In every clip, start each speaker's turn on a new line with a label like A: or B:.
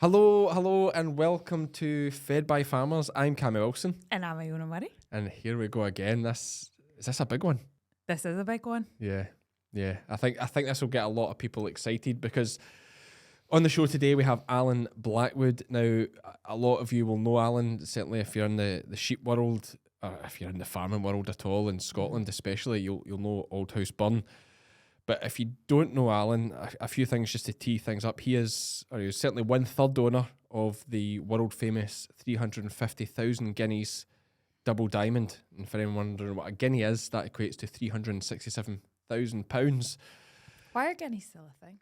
A: Hello, and welcome to Fed by Farmers. I'm Cammy Wilson.
B: And I'm Iona Murray.
A: And here we go again. Is this a big one?
B: This is a big one.
A: Yeah. I think this will get a lot of people excited because on the show today we have Alan Blackwood. Now, a lot of you will know Alan, certainly if you're in the sheep world, or if you're in the farming world at all, in Scotland especially, you'll know Auldhouseburn. But if you don't know Alan, a few things just to tee things up. He was certainly 1/3 owner of the world famous 350,000 guineas double diamond. And for anyone wondering what a guinea is, that equates to £367,000.
B: Why are guineas still a thing?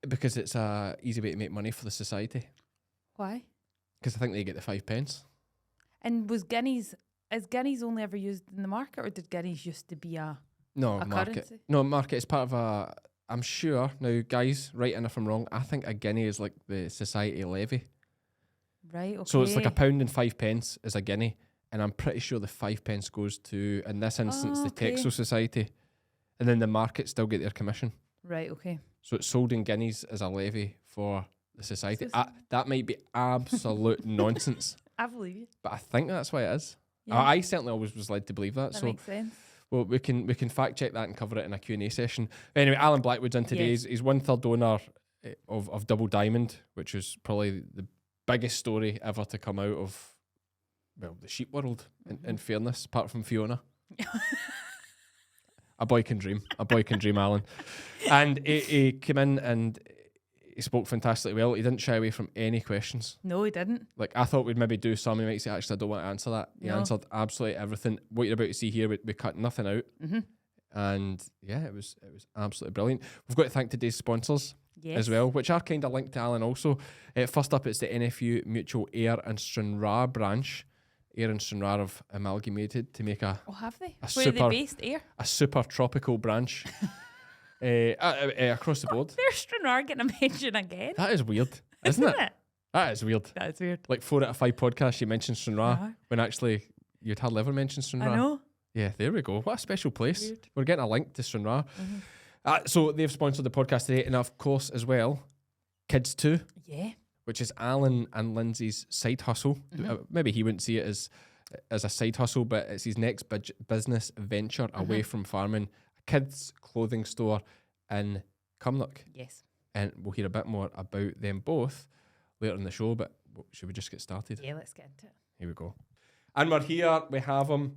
A: Because it's a easy way to make money for the society.
B: Why?
A: Because I think they get the 5 pence.
B: And is guineas only ever used in the market, or did guineas used to be a
A: market?
B: currency?
A: No, market is part of a... I'm sure, now guys, write in if I'm wrong, I think a guinea is like the society levy.
B: Right, okay.
A: So it's like £1.05 is a guinea, and I'm pretty sure the 5 pence goes to, in this instance, the Texel Society, and then the market still get their commission.
B: Right, okay.
A: So it's sold in guineas as a levy for the society. That might be absolute nonsense.
B: I believe you.
A: But I think that's why it is.
B: Yeah.
A: I certainly always was led to believe that.
B: That makes sense.
A: Well, we can fact check that and cover it in a Q&A session. Anyway, Alan Blackwood's in today.
B: Yes.
A: He's 1/3 owner of Double Diamond, which was probably the biggest story ever to come out of, well, the sheep world, in fairness, apart from Fiona. A boy can dream, Alan. And he came in and he spoke fantastically well. He didn't shy away from any questions.
B: No, he didn't.
A: Like, I thought we'd maybe do some. He might say, actually, I don't want to answer that. He
B: No.
A: answered absolutely everything. What you're about to see here, we cut nothing out.
B: Mm-hmm.
A: And yeah, it was absolutely brilliant. We've got to thank today's sponsors as well, which are kind of linked to Alan also. First up, it's the NFU Mutual Ayr and Stranraer branch. Ayr and Stranraer have amalgamated to make
B: have they?
A: Where
B: are they based? Ayr?
A: A super tropical branch across the board.
B: There's Stranraer getting a mention again.
A: That is weird, isn't it? That is weird.
B: That is weird.
A: Like 4 out of 5 podcasts you mentioned Stranraer when actually you'd hardly ever mentioned Stranraer.
B: I know.
A: Yeah, there we go. What a special place.
B: Weird.
A: We're getting a link to Stranraer. So they've sponsored the podcast today, and of course as well, Kids 2.
B: Yeah.
A: Which is Alan and Lindsay's side hustle. Maybe he wouldn't see it as a side hustle, but it's his next business venture away from farming. A kids' clothing store in Cumnock.
B: Yes.
A: And we'll hear a bit more about them both later in the show, but should we just get started?
B: Yeah, let's get into it.
A: Here we go. And we're here. We have him,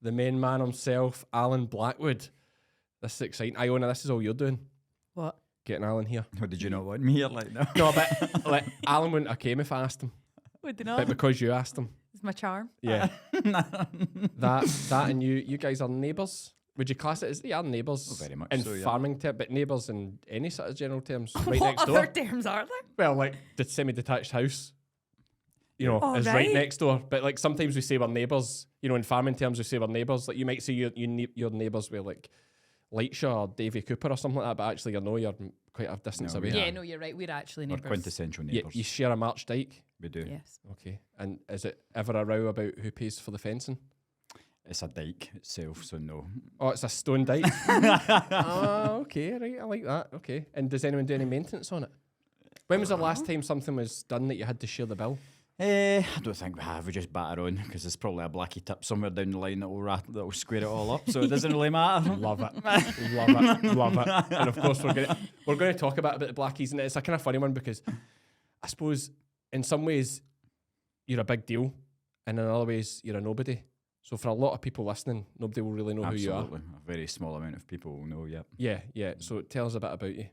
A: the main man himself, Alan Blackwood. This is exciting. Iona, this is all you're doing.
B: What?
A: Getting Alan here.
C: Or did you not want me here like that?
A: No, but like, Alan wouldn't have came if I asked him.
B: Would they
A: But
B: not?
A: because you asked him.
B: It's my charm.
A: Yeah. that and you guys are neighbours. Would you class it as they are neighbours?
C: Oh, very much
A: in
C: so, yeah.
A: farming terms, but neighbours in any sort of general terms, right
B: What
A: next
B: other
A: door.
B: terms are there?
A: Well, like the semi-detached house, is right
B: right.
A: next door. But like sometimes we say we're neighbours. In farming terms we say we're neighbours. Like you might say your neighbours with like Lightshaw or Davy Cooper or something like that, but actually you're quite a distance
C: No,
A: away.
C: Yeah.
B: Yeah, no, you're right. We're actually
C: We're
B: neighbours.
C: quintessential
A: Yeah,
C: neighbours.
A: you share a March Dyke.
C: We do.
B: Yes.
A: Okay. And is it ever a row about who pays for the fencing?
C: It's a dike itself, so no.
A: Oh, it's a stone dike. Oh, okay, right. I like that. Okay. And does anyone do any maintenance on it? When was the last time something was done that you had to share the bill?
C: I don't think we have. We just batter on because there's probably a blacky tip somewhere down the line that'll square it all up. So it doesn't really matter.
A: Love it. Love it. And of course we're going to talk about the blackies, and it's a kind of funny one because I suppose in some ways you're a big deal, and in other ways you're a nobody. So for a lot of people listening, nobody will really know
C: Absolutely.
A: who you are.
C: A very small amount of people will know, yeah.
A: Yeah. So tell us a bit about you.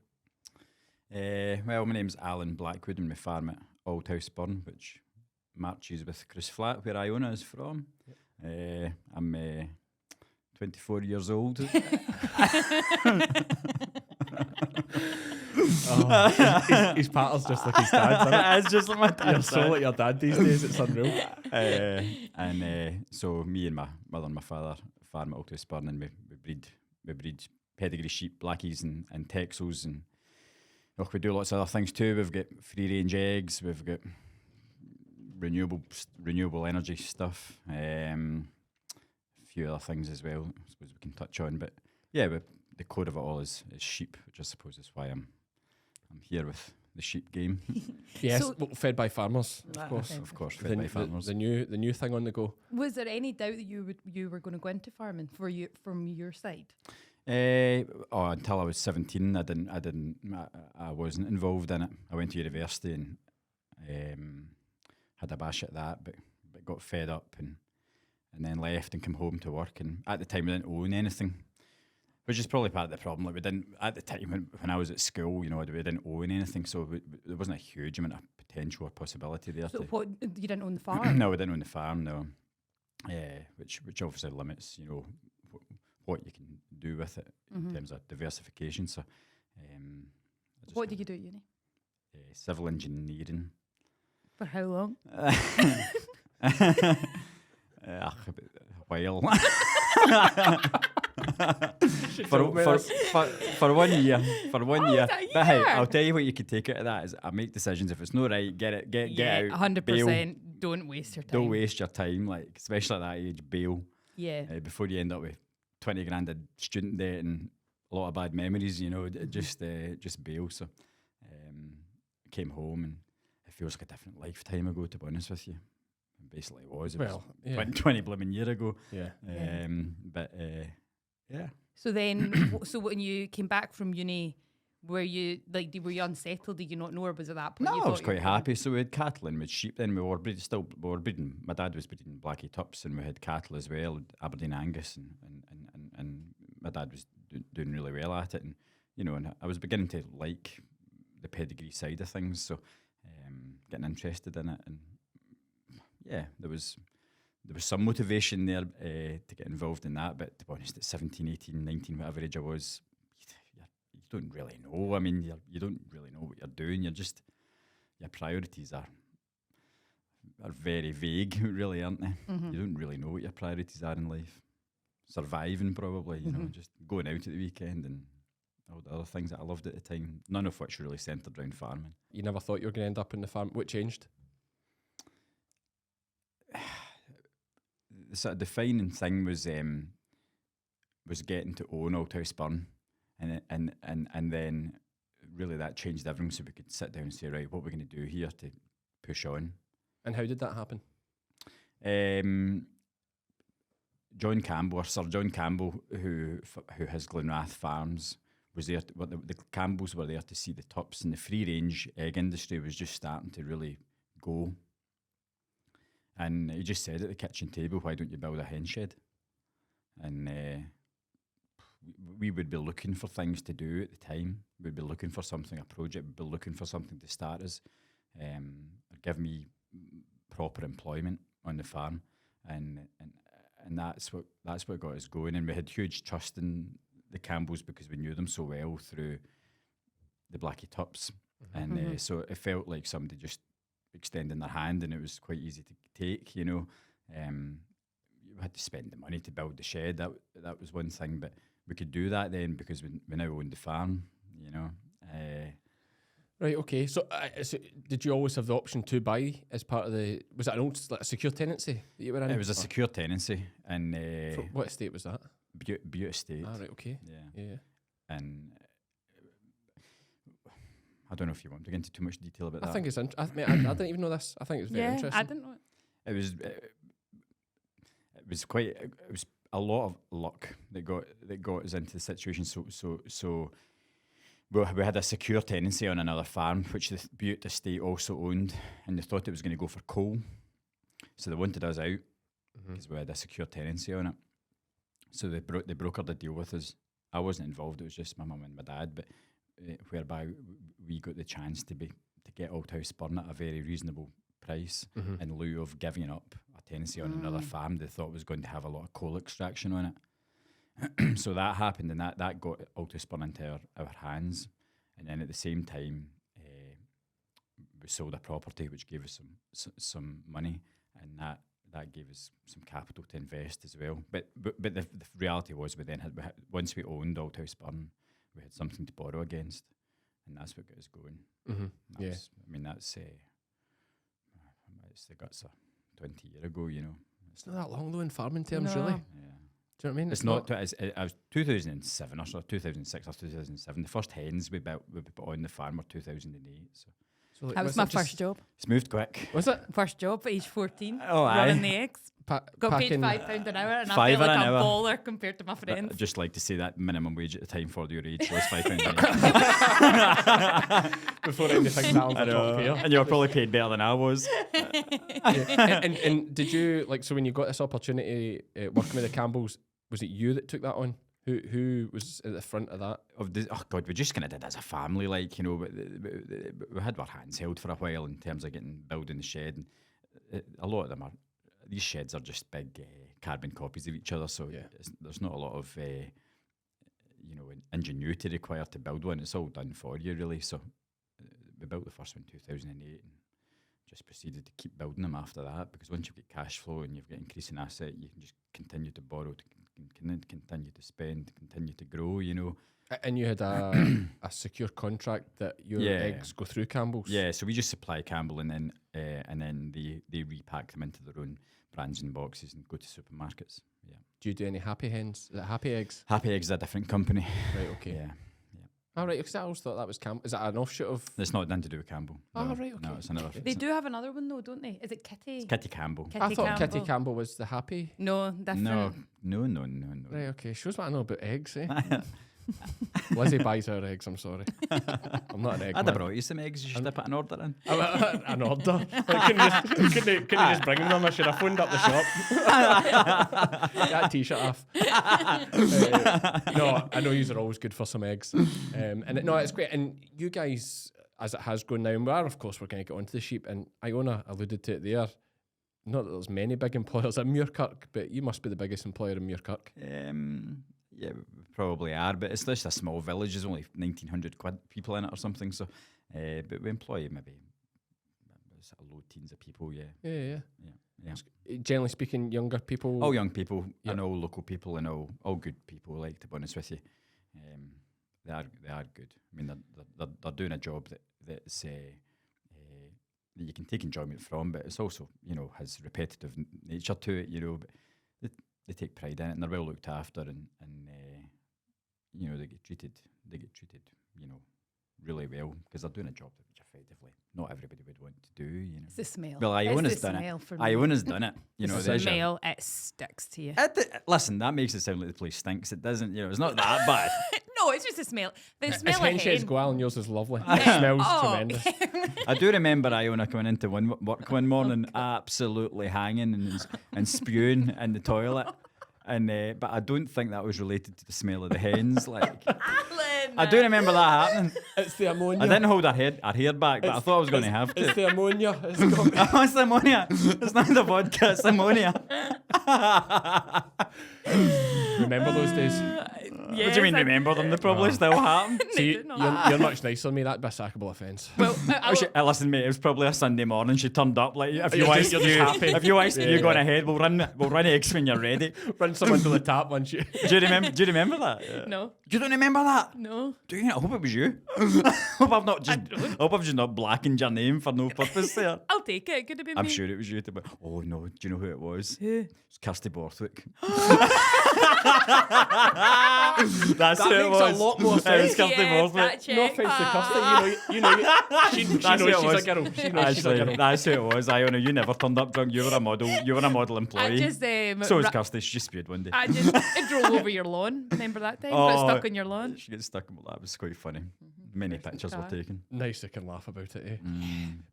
C: Well, my name's Alan Blackwood and we farm at Auldhouseburn, which matches with Chris Flat, where Iona is from. I'm 24 years old.
A: His pattern's just like his dad's, isn't it?
C: It's just like my dad.
A: You're so like your dad these days, it's unreal.
C: So me and my mother and my father farm at Auldhouseburn, and we breed pedigree sheep, blackies and Texels, and we do lots of other things too. We've got free range eggs, we've got renewable energy stuff, a few other things as well I suppose we can touch on, but yeah, the core of it all is sheep, which I suppose is why I'm here with the sheep game.
A: Yes,
B: So-
A: well, fed by farmers,
B: Ah,
A: of course.
B: okay.
C: Of course,
A: The,
C: fed by
A: the,
C: farmers.
A: the new thing on the go.
B: Was there any doubt that you were going to go into farming from your side?
C: Until I was 17, I wasn't involved in it. I went to university and had a bash at that, but got fed up and then left and came home to work. And at the time, I didn't own anything, which is probably part of the problem. Like we didn't at the time when I was at school, you know, we didn't own anything, so there wasn't a huge amount of potential or possibility there.
B: So
C: to
B: what, you didn't own the farm?
C: No, we didn't own the farm. No, which obviously limits, you know, what you can do with it in terms of diversification. So, I just
B: What did you do at uni?
C: Civil engineering.
B: For how long?
C: A while. for 1 year. For 1 year.
B: it's a
C: But hey,
B: year.
C: I'll tell you what you could take out of that is I make decisions. If it's not right, get out.
B: 100%.
C: Bail.
B: Don't waste your time.
C: Don't waste your time, like especially at that age, bail.
B: Yeah.
C: Before you end up with 20 grand of student debt and a lot of bad memories, you know, just bail. So came home and it feels like a different lifetime ago, to be honest with you. And basically it was. It
A: Well,
C: was
A: yeah.
C: 20 blooming year ago.
A: Yeah.
C: Yeah.
B: So then, so when you came back from uni, were you unsettled? Did you not know, or was at that point?
C: No,
B: you
C: I
B: thought
C: was
B: you were
C: quite happy. So we had cattle and we had sheep. Then we were breeding. My dad was breeding Blackie Tups, and we had cattle as well, Aberdeen Angus, and my dad was doing really well at it. And you know, and I was beginning to like the pedigree side of things, so getting interested in it. And yeah, there was some motivation there to get involved in that. But to be honest, at 17, 18, 19, whatever age I was, you don't really know. I mean, you don't really know what you're doing. Your priorities are very vague, really, aren't they? You don't really know what your priorities are in life. Surviving, probably, you know, just going out at the weekend and all the other things that I loved at the time, none of which really centred around farming.
A: You never thought you were going to end up in the farm. What changed?
C: The sort of defining thing was getting to own Auldhouseburn, and then really that changed everything. So we could sit down and say, right, what we're going to do here to push on.
A: And how did that happen?
C: John Campbell, or Sir John Campbell, who has Glenrath Farms, was there. The Campbells were there to see the Tups, and the free range egg industry was just starting to really go. And he just said at the kitchen table, "Why don't you build a hen shed?" And we would be looking for things to do at the time. We'd be looking for something, a project. We'd be looking for something to start us, give me proper employment on the farm, and that's what got us going. And we had huge trust in the Campbells because we knew them so well through the Blackie Tups, and so it felt like somebody just extending their hand, and it was quite easy to take. You know, you had to spend the money to build the shed. That was one thing, but we could do that then because we now owned the farm. You know.
A: Right, okay. So, did you always have the option to buy as part of the... Was it an old like a secure tenancy that you were in?
C: It was a secure tenancy, and
A: What estate was that?
C: Butte Estate.
A: Ah, right, okay. Yeah.
C: And I don't know if you want to get into too much detail about
A: I
C: that.
A: think it's interesting. I didn't even know this. I think it's very interesting.
B: I didn't know it.
C: It was a lot of luck that got us into the situation. So we had a secure tenancy on another farm, which the Butte Estate also owned, and they thought it was going to go for coal. So they wanted us out because we had a secure tenancy on it. So they brokered the deal with us. I wasn't involved; it was just my mum and my dad. But whereby we got the chance to get Auldhouseburn at a very reasonable price in lieu of giving up a tenancy on another farm they thought was going to have a lot of coal extraction on it. So that happened, and that got Auldhouseburn into our hands. And then at the same time, we sold a property which gave us some money, and that gave us some capital to invest as well. But the reality was we had once we owned Auldhouseburn, we had something to borrow against, and that's what got us going. That's the guts of 20 years ago, you know.
A: It's not that long though in farming terms,
B: No.
A: really.
C: Yeah.
A: Do you know what I mean?
C: It's not. I was 2007 or so, 2006 or 2007. The first hens we put on the farm were 2008. So
B: That was my first job.
C: it's moved quick.
A: Was it?
B: First job at age 14.
C: Oh,
B: running
C: aye.
B: the eggs. Got paid
A: Packing-
B: £5 an hour, and I
C: £5
B: felt like
C: an
B: a
C: hour.
B: baller compared to my friends.
C: I'd just like to say that minimum wage at the time for your age was £5
A: Before anything down
C: I
A: for
C: know.
A: top here.
C: And you were probably paid better than I was.
A: And did you so when you got this opportunity working with the Campbells, was it you that took that on? Who was at the front of that?
C: Oh God, we just kind of did as a family, like, you know. But we had our hands held for a while in terms of building the shed. And a lot of them these sheds are just big carbon copies of each other, so there's not a lot of ingenuity required to build one. It's all done for you, really. So we built the first one in 2008 and just proceeded to keep building them after that, because once you've got cash flow and you've got increasing asset, you can just continue to borrow, continue to spend, continue to grow, you know.
A: And you had a secure contract that your eggs go through Campbell's?
C: Yeah, so we just supply Campbell, and then they repack them into their own brands and boxes and go to supermarkets. Yeah.
A: Do you do any Happy Hens? Is it Happy Eggs?
C: Happy Eggs is a different company.
A: Right, okay.
C: Yeah.
A: All right, because I always thought that was Campbell. Is that an offshoot of...
C: It's not nothing to do with Campbell.
A: Oh,
C: No,
A: right, okay.
C: No, it's another.
B: They do have another one though, don't they? Is it Kitty?
C: It's Kitty Campbell.
B: Kitty
A: I thought Kitty
B: Campbell.
A: Campbell was the Happy.
B: No, different.
C: No.
A: Right, okay. Shows what I know about eggs, eh? Lizzie buys her eggs, I'm sorry. I'm not an egg
C: I'd
A: man.
C: have brought you some eggs. You should have put an order in.
A: An order. Couldn't you just bring them? I should have phoned up the shop. Get that t-shirt off. No, I know you are always good for some eggs. It's great. And you guys, as it has grown now, and we're going to get onto the sheep, and Iona alluded to it there. Not that there's many big employers in Muirkirk, but you must be the biggest employer in Muirkirk.
C: Yeah, we probably are, but it's just a small village. There's only 1,900 people in it or something. So, but we employ maybe sort of low teens of people. Yeah.
A: Generally speaking, younger people.
C: All young people
A: Yep.
C: and all local people and all good people. Like, to be honest with you, they are good. I mean, they're doing a job that's that you can take enjoyment from, but it's also, you know, has repetitive nature to it. You know, but they take pride in it, and they're well looked after, and you know, they get treated, you know, really well, because they're doing a job which effectively not everybody would want to do, you know.
B: It's the smell.
C: Well, Iona's
B: It's the
C: done
B: smell
C: it.
B: for me.
C: Iona's done it. You know,
B: It's
C: there's
B: the
C: your-
B: smell, it sticks to you.
C: Listen, that makes it sound like the place stinks. It doesn't. You know, it's not that bad.
B: No, it's just the smell. The
A: It's
B: smell of
A: hen sheds
B: hen.
A: go and yours is lovely. It smells tremendous.
C: I do remember Iona coming into work one morning, absolutely hanging and spewing in the toilet. And but I don't think that was related to the smell of the hens. Like,
B: Alan!
C: I do remember that happening.
A: It's the ammonia.
C: I didn't hold her hair back, but I thought I was going to have
A: It's
C: to.
A: the ammonia. It's got
C: Oh, it's ammonia. It's not the vodka. It's ammonia.
A: Remember those days?
C: What do you mean? Remember them? They probably still happen.
A: See,
B: do not.
A: you're much nicer than me. That'd be a sackable offence.
B: Well,
C: Listen, mate. It was probably a Sunday morning. She turned up like, if you
A: You're
C: want,
A: just happy.
C: if you want,
A: Yeah,
C: you're going
A: yeah.
C: ahead. We'll run eggs when you're ready.
A: Run someone to the tap once you.
C: Do you remember that? Yeah.
B: no,
C: You don't remember that?
B: no.
C: Do you? I hope it was you. I hope I've just not blackened your name for no purpose there.
B: I'll take it. It could have been
C: I'm
B: me.
C: sure it was you. Oh no, do you know who it was?
B: Who?
C: It's Kirsty Borthwick.
A: That
C: That's who it
A: makes
C: was.
A: a lot more
C: It was
A: sense.
C: Kirsty
B: Yes,
C: Borthwick.
B: that check.
A: No offence to Kirsty, you know, she
C: That's
A: knows
C: who it
A: she's a
C: was.
A: girl. She knows she's a
C: Actually,
A: girl.
C: that's who it was. Iona, you never turned up drunk. You were a model. You were a model
B: I
C: employee.
B: just
C: So was
B: ra-
C: Kirsty. She just spewed one day.
B: I just it drove over your lawn. Remember that time? Got stuck on your lawn.
C: She gets stuck. That was quite funny. Many pictures were
B: car.
C: taken.
A: Nice, they can laugh about it, eh?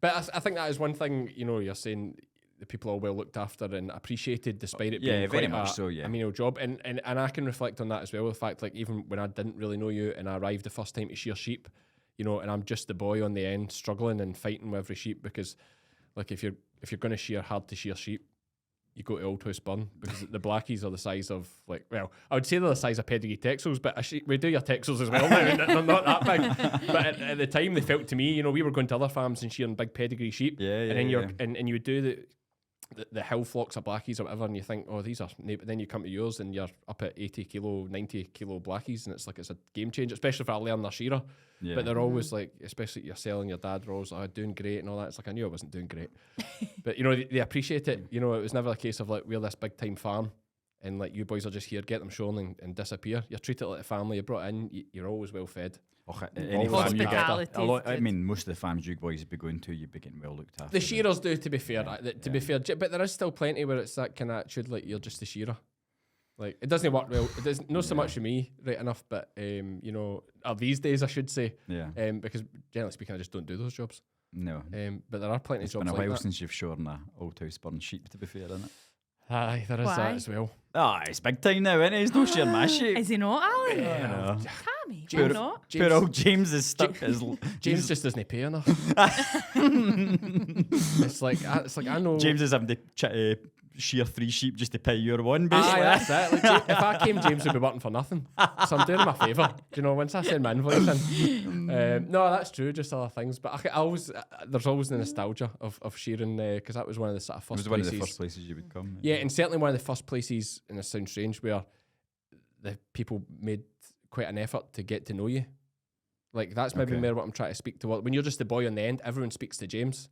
A: But I think that is one thing, you know, you're saying the people are well looked after and appreciated despite it being
C: Yeah, very
A: quite
C: much so, yeah.
A: a menial job. And I can reflect on that as well, the fact, like, even when I didn't really know you and I arrived the first time to shear sheep, you know, and I'm just the boy on the end struggling and fighting with every sheep, because, like, if you're going to shear hard to shear sheep, you go to Auldhouseburn, because the blackies are the size of, like, well, I would say they're the size of pedigree Texels, but we do your Texels as well now, and they're not that big. But at the time, they felt to me, you know, we were going to other farms and shearing big pedigree sheep,
C: Yeah,
A: and then
C: yeah.
A: and you would do the hill flocks of blackies or whatever, and you think, oh, these are, but then you come to yours and you're up at 80 kilo, 90 kilo blackies, and it's like, it's a game changer, especially if I learn their shearer.
C: Yeah.
A: But they're always like, especially yourself and your dad were always like, doing great and all that. It's like, I knew I wasn't doing great. But, you know, they appreciate it. You know, it was never a case of like, we're this big time farm and like you boys are just here, get them shorn and disappear. You're treated like a family. You're brought in. You're always well fed.
C: Any farm you get,
B: Hospitality
C: a lot.
B: is
C: I
B: good.
C: mean, most of the farms you boys be going to, you'd be getting well looked after.
A: The shearers do, to be fair.
C: Yeah,
A: To be fair, but there is still plenty where it's that kind of attitude, like you're just a shearer. Like it doesn't work well. It doesn't not so much for me, right enough. But you know, these days I should say,
C: Yeah.
A: because generally speaking, I just don't do those jobs.
C: No.
A: But there are plenty
C: It's
A: of
C: been
A: jobs
C: a
A: like
C: while
A: that.
C: since you've shorn a Auldhouseburn sheep, to be fair, isn't it?
A: Aye, there is
B: Why?
A: that as well.
C: Ah, it's big time now, isn't it? He's no shearing my sheep.
B: Is he not, Alan?
C: I know.
B: Cammy,
A: James-
B: why not?
C: Poor old James is stuck.
A: James just doesn't pay enough. it's like I know.
C: James is having to shear 3 sheep just to pay your one, basically.
A: Aye, that's it. Like, if I came, James would be working for nothing. So I'm doing him a favour. Do you know, once I send my invoice in. No, that's true, just other things. But I always, there's always the nostalgia of shearing, because that was one of the sort of
C: It
A: first
C: was one of
A: places.
C: the first places you would come.
A: Yeah, and certainly one of the first places, and it sounds strange, where the people made quite an effort to get to know you. Like, that's maybe
C: Okay.
A: more what I'm trying to speak to. When you're just the boy on the end, everyone speaks to James.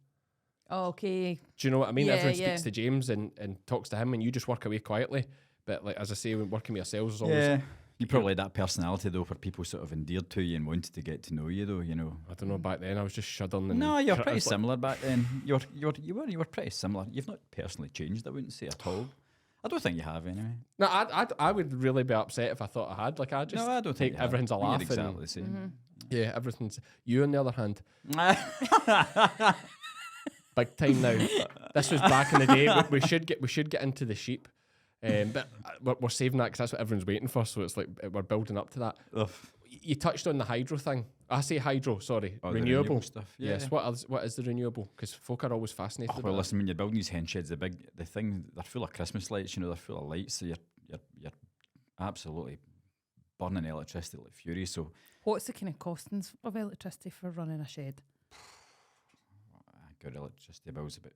B: Okay.
A: Do you know what I mean?
B: Yeah,
A: Everyone
B: yeah.
A: speaks to James and talks to him, and you just work away quietly. But like as I say, when working with yourselves is always.
C: Yeah. You probably had that personality though, where people sort of endeared to you and wanted to get to know you though. You know.
A: I don't know. Back then, I was just shuddering. And
C: No, you're
A: I
C: pretty
A: was like,
C: similar back then. You were pretty similar. You've not personally changed, I wouldn't say at all. I don't think you have anyway.
A: No, I would really be upset if I thought I had. Like I just
C: No, I don't
A: take
C: think you have.
A: everything's a
C: I think
A: laugh.
C: you're exactly
A: And,
C: the same.
A: yeah, everything's. You on the other hand, big time now. This was back in the day. We should get into the sheep, but we're saving that because that's what everyone's waiting for. So it's like we're building up to that.
C: Ugh.
A: You touched on the hydro thing. I say hydro, sorry,
C: Oh, the
A: renewable
C: stuff.
A: Yes. What is the renewable? Because folk are always fascinated.
C: Oh,
A: about
C: well,
A: it.
C: listen, when you're building these hen sheds, the thing, they're full of Christmas lights. You know, they're full of lights, so you're absolutely burning electricity like fury. So
B: What's the kind of costings of electricity for running a shed?
C: I got electricity bills about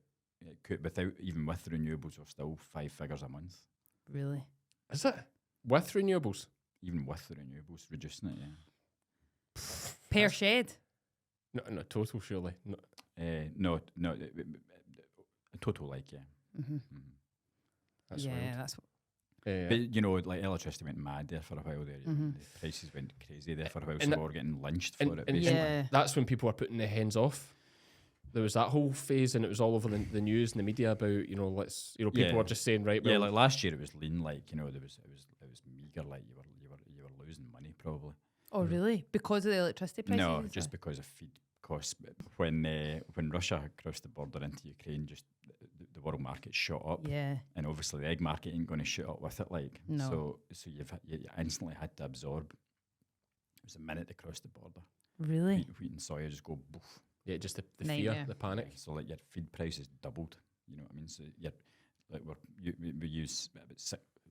C: even with the renewables, we're still 5 figures a month.
B: Really?
A: Is it with renewables?
C: Even with the renewables, reducing it, yeah.
B: Per shed?
A: No, total surely. No.
C: No, total like, yeah.
B: Mm-hmm.
A: That's
B: Yeah,
A: wild.
B: that's
A: Yeah.
C: But you know, like electricity went mad there for a while there. You know, the prices went crazy there for a while, so
A: And
C: we were getting lynched for it.
A: and
C: Basically.
B: yeah.
A: That's when people were putting the hens off. There was that whole phase, and it was all over the news and the media about people
C: Yeah.
A: were just saying right.
C: Yeah,
A: Well,
C: like last year it was lean, like it was meager, like you were losing money probably.
B: Oh, really? Because of the electricity prices?
C: No,
B: is
C: just
B: it?
C: because of feed costs. But when Russia crossed the border into Ukraine, just the world market shot up,
B: Yeah.
C: and obviously the egg market ain't going to shoot up with it. Like
B: No.
C: so you instantly had to absorb. It was a minute to cross the border.
B: Really?
C: Wheat and soya just go boof.
A: yeah, just the fear,
B: Nightmare.
A: the panic.
C: So like your feed prices doubled. You know what I mean? So we use about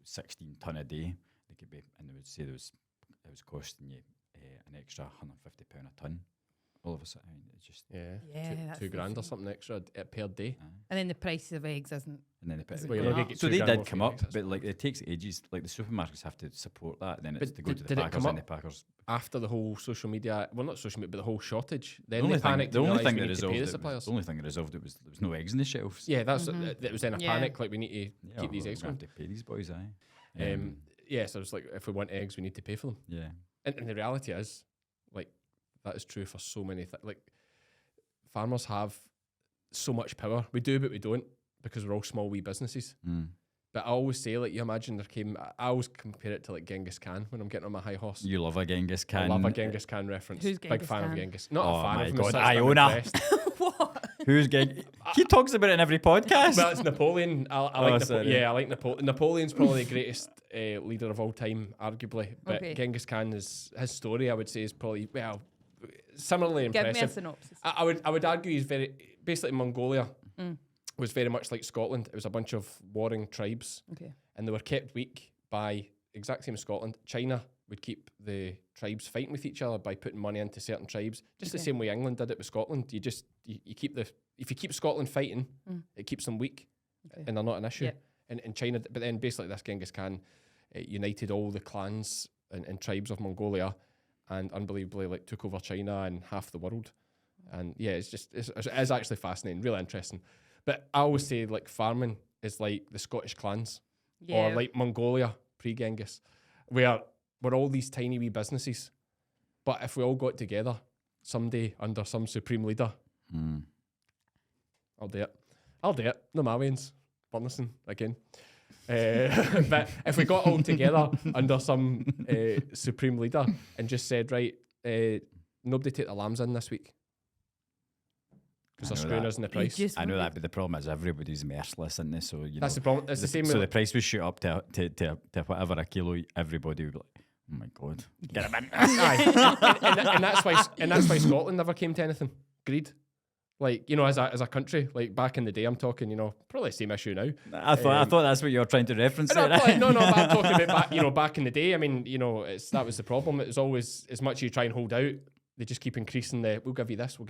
C: 16 ton a day. They could be, and they would say it was costing you an extra £150 a ton. All of a sudden, I mean, it's just
A: Yeah,
B: Yeah, that's
A: two grand or
B: insane.
A: something extra per day.
B: And then the prices of eggs isn't.
C: and then they put
B: Is it
A: Well, you're
B: going
A: not
B: up?
A: gonna get
C: so
A: 2
C: they
A: grand
C: did
A: more for
C: come
A: your
C: up,
A: eggs, that's
C: but like it takes ages. Like the supermarkets have to support that. Then it's
A: But
C: to go to the
A: did it
C: packers
A: come
C: and the
A: up
C: packers.
A: after the whole social media. Well, not social media, but the whole shortage. Then
C: The only
A: they panicked. and realised we
C: thing that
A: need to
C: resolved
A: pay the
C: it
A: suppliers.
C: was, the only thing that resolved it was there was no eggs in the shelves.
A: Yeah, that's it was then a
B: Yeah.
A: panic. Like we need to
C: Yeah,
A: keep these
C: we're
A: eggs
C: gonna
A: going.
C: have to pay these boys, aye.
A: Yeah, so it's like if we want eggs, we need to pay for them.
C: Yeah.
A: And the reality is, like, that is true for so many things. Like, farmers have so much power. We do, but we don't, because we're all small wee businesses.
C: Mm.
A: But I always say, like, you imagine I always compare it to like Genghis Khan when I'm getting on my high horse.
C: You love a Genghis Khan.
A: I love a Genghis Khan reference.
B: Who's
A: Big
B: Genghis
A: fan
B: Khan?
A: of Genghis. Not
C: Oh
A: a fan
C: my
A: of him.
C: God,
A: as such, but I'm
C: Iona.
A: impressed.
B: What?
C: Who's Genghis? He talks about it in every podcast.
A: Well, it's Napoleon. I like
C: sorry.
A: I like Napoleon. Napoleon's probably the greatest leader of all time, arguably. But
B: Okay.
A: Genghis Khan his story, I would say, is probably similarly
B: Give me a
A: impressive.
B: synopsis.
A: I would argue he's basically Mongolia
B: Mm.
A: was very much like Scotland. It was a bunch of warring tribes,
B: Okay.
A: and they were kept weak by exact same as Scotland. China would keep the tribes fighting with each other by putting money into certain tribes, just the
B: Okay.
A: same way England did it with Scotland. You keep if you keep Scotland fighting, it keeps them weak,
B: Okay.
A: and they're not an issue.
B: Yep.
A: And China, but then basically this Genghis Khan united all the clans and tribes of Mongolia, and unbelievably like took over China and half the world. And yeah, it is actually fascinating, really interesting. But I always say like farming is like the Scottish clans.
B: Yeah.
A: or like Mongolia pre-Genghis, where we're all these tiny wee businesses. But if we all got together someday under some supreme leader, I'll do it. No my ways. Burnesson again. But if we got all together under some supreme leader and just said, right, nobody take the lambs in this week because they're screwing us in the price.
C: I know that, but the problem is everybody's merciless in this. So
A: That's the problem. It's the same.
C: So the price would shoot up to whatever a kilo. Everybody would be like, "Oh my god, get him in!"
A: and that's why Scotland never came to anything. Greed. Like, you know, as a country, like back in the day, I'm talking, you know, probably the same issue now.
C: I thought that's what you were trying to reference.
A: No, but I'm talking about back in the day. I mean, you know, that was the problem. It was always, as much as you try and hold out, they just keep increasing we'll give you this. What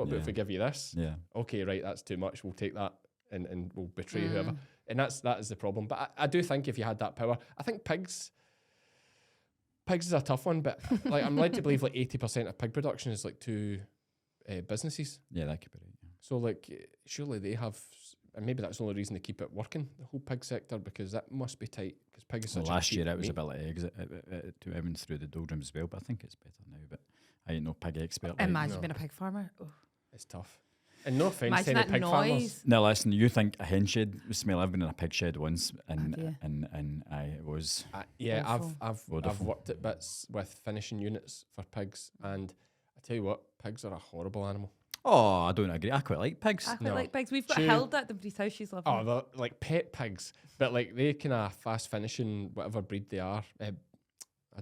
A: about if we give you this?
C: Yeah.
A: Okay, right, that's too much. We'll take that and we'll betray whoever. And that is the problem. But I do think if you had that power, I think pigs is a tough one, but like I'm led to believe like 80% of pig production is like to businesses.
C: Yeah, that could be right. Yeah.
A: So like surely they have, and maybe that's the only reason they keep it working, the whole pig sector, because that must be tight. Because pig is such
C: last
A: a
C: year it was
A: meat.
C: a bit like eggs. It went through the doldrums as well, but I think it's better now. But I ain't no pig expert.
B: Imagine being a pig farmer. Oh.
A: It's tough. And no offense to
B: Imagine
A: any
B: that
A: pig farmers.
B: noise.
C: Now listen, you think a hen shed would smell? I've been in a pig shed once,
B: Have you?
C: and it was
A: Yeah,
B: Awful.
A: I've
C: Wonderful.
A: worked at bits with finishing units for pigs, and I tell you what, pigs are a horrible animal.
C: Oh, I don't agree. I quite like pigs.
B: I quite
A: No.
B: like pigs. We've got
A: Chew.
B: Hilda at the Breeze House. She's lovely.
A: Oh, they're like pet pigs, but like they kind of fast finishing whatever breed they are. I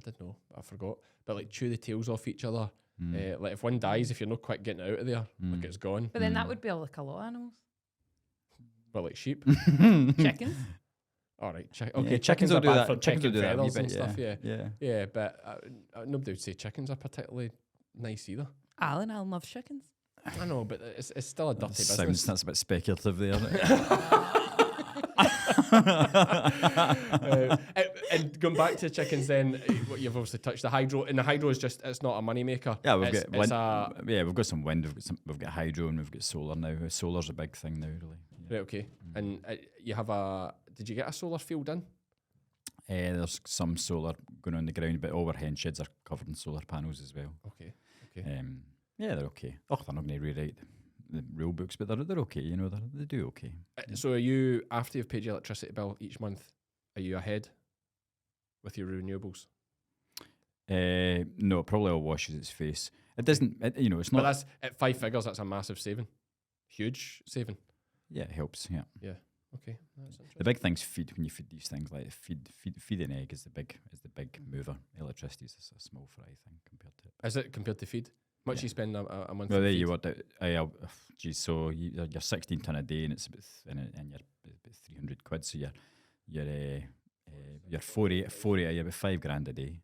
A: didn't know, I forgot. But like chew the tails off each other. Like if one dies, if you're not quite getting out of there, like it's gone.
B: But then that would be like a lot of animals.
A: But like sheep.
B: Chickens.
A: All right, okay.
C: Yeah, chickens
A: are
C: will do
A: bad
C: that.
A: for
C: Chickens will
A: pecking
C: do that a wee
A: feathers and
C: bit,
A: stuff. Yeah,
C: yeah.
A: yeah. But nobody would say chickens are particularly nice either.
B: Alan loves chickens.
A: I know, but it's still a dirty business.
C: Sounds that's a bit speculative there. Isn't it?
A: And going back to chickens, then what you've obviously touched the hydro, and the hydro is just—it's not a money maker.
C: Yeah, we've
A: It's-
C: got
A: it's
C: wind. Yeah, we've got some wind. We've got hydro, and we've got solar now. Solar's a big thing now, really. Yeah.
A: right, okay. And you have did you get a solar field in?
C: There's some solar going on the ground, but all our hen sheds are covered in solar panels as well.
A: Okay.
C: Yeah, they're okay. Oh, they're not going to rewrite the rule books, but they're okay. You know, they do okay.
A: So are you, after you've paid your electricity bill each month, are you ahead with your renewables?
C: No, it probably all washes its face. It doesn't. You know, it's
A: But
C: not.
A: that's at 5 figures. That's a massive saving, huge saving.
C: Yeah, it helps. Yeah.
A: Okay, that's interesting.
C: The big thing's feed. When you feed these things, like feed an egg is the big mover. Electricity is a small fry thing compared to it.
A: Is it compared to feed? Much you spend a month?
C: Well,
A: on
C: there
A: feed?
C: you worked out. Geez, so you're 16 ton a day, and it's about and you're about 300 quid. So you're 40 about $5,000 a day.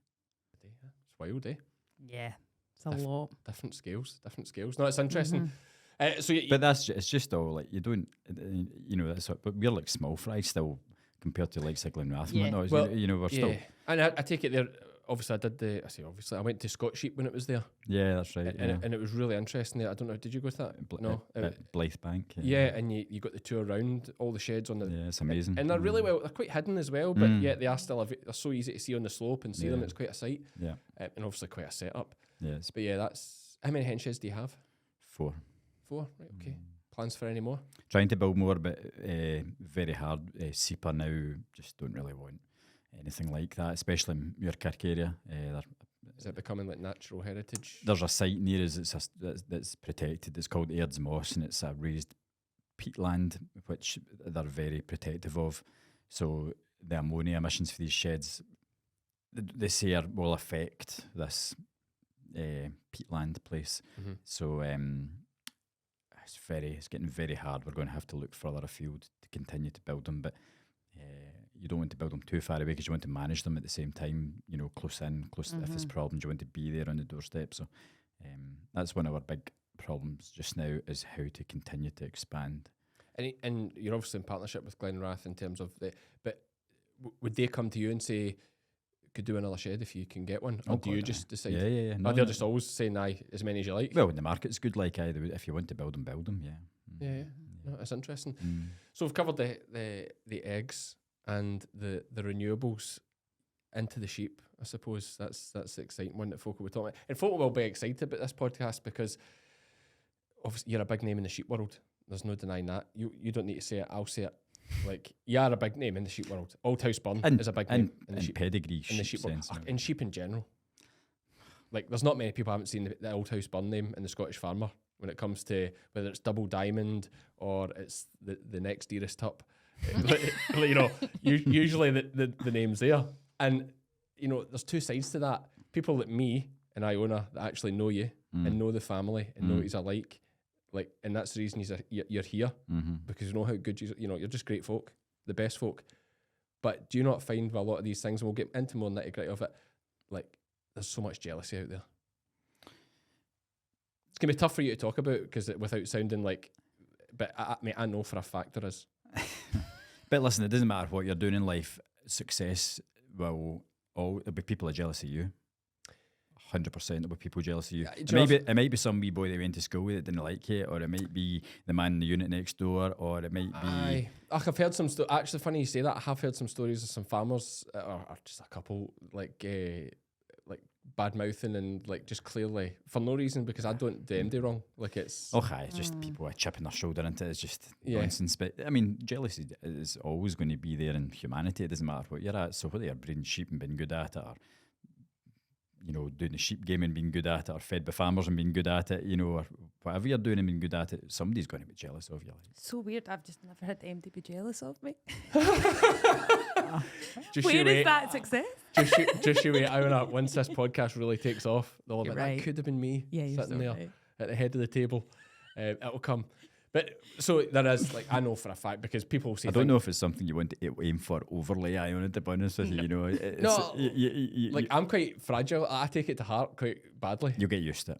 A: It's wild, eh?
B: Yeah, it's a lot.
A: Different scales. No, it's interesting. So
C: But it's just all like you don't, you know. That's but we're like small fry still compared to like Glenrath.
B: Yeah.
C: No,
A: Well,
C: you know, we're still.
A: and I take it there. Obviously, I went to Scott Sheep when it was there,
C: Yeah, that's right.
A: and it was really interesting there. I don't know, did you go to that? No.
C: Blythe Bank.
A: Yeah, and you got the tour around all the sheds on the.
C: Yeah, it's amazing.
A: And they're really well. They're quite hidden as well, but yet they are still. They're so easy to see on the slope and see them.
C: Yeah.
A: It's quite a sight,
C: Yeah,
A: and obviously quite a setup.
C: yeah.
A: But yeah, that's how many hen sheds do you have?
C: 4.
A: 4, right? Okay. Plans for any more?
C: Trying to build more, but very hard. SEPA now just don't really want anything like that, especially in Muirkirk area.
A: Is it becoming like natural heritage?
C: There's a site near us that's protected. It's called Aird's Moss, and it's a raised peatland, which they're very protective of. So the ammonia emissions for these sheds, they say will affect this peatland place.
A: Mm-hmm.
C: So it's getting very hard. We're going to have to look further afield to continue to build them, but you don't want to build them too far away because you want to manage them at the same time. You know, close if there's problems, you want to be there on the doorstep. So that's one of our big problems just now is how to continue to expand.
A: And you're obviously in partnership with Glenrath in terms of but would they come to you and say, could do another shed if you can get one? Or do you just decide?
C: Yeah.
A: Or they're just always saying, aye, as many as you like?
C: Well, when the market's good, like if you want to build them, yeah.
A: Yeah. No, that's interesting. So we've covered the eggs and the renewables into the sheep. I suppose that's the exciting one that folk will be talking about. And folk will be excited about this podcast because obviously you're a big name in the sheep world. There's no denying that. You don't need to say it, I'll say it. Like, you are a big name in the sheep world. Auldhouseburn is a big name in the sheep
C: pedigree
A: in the sheep world.
C: sense.
A: In sheep in general. Like, there's not many people haven't seen the Auldhouseburn name in the Scottish Farmer when it comes to whether it's Double Diamond or it's the next dearest tup. You know, usually the name's there. And, you know, there's two sides to that. People like me and Iona that actually know you and know the family and know what he's like, and that's the reason you're here, because you know how good you know, you're just great folk, the best folk. But do you not find with a lot of these things, and we'll get into more nitty-gritty of it, like, there's so much jealousy out there. It's going to be tough for you to talk about because without sounding like, but I know for a fact there is.
C: But listen, it doesn't matter what you're doing in life, success there'll be people jealous of you. 100% there'll be people jealous of you. It might be some wee boy that went to school with that didn't like you, or it might be the man in the unit next door, or it might be...
A: I've heard some... Actually, funny you say that. I have heard some stories of some farmers, or just a couple, like bad mouthing and like just clearly for no reason, because I don't do MD wrong. Like, it's...
C: it's just people chipping their shoulder into it. It's just nonsense. But I mean, jealousy is always going to be there in humanity. It doesn't matter what you're at. So whether you're breeding sheep and being good at it, or, you know, doing the sheep game and being good at it, or fed by farmers and being good at it, you know, or whatever you're doing and being good at it, somebody's going to be jealous of you.
B: So weird. I've just never had MD be jealous of me.
A: Where
B: is that success?
A: Just you wait, Iona, once this podcast really takes off, they'll be
B: right.
A: That could have been me sitting
B: so
A: there
B: right.
A: at the head of the table. It'll come. But so there is, like, I know for a fact, because people say...
C: I don't know if it's something you want to aim for overly, Iona, to be honest with you, you know. It's,
A: no, like, I'm quite fragile. I take it to heart quite badly.
C: You'll get used to it.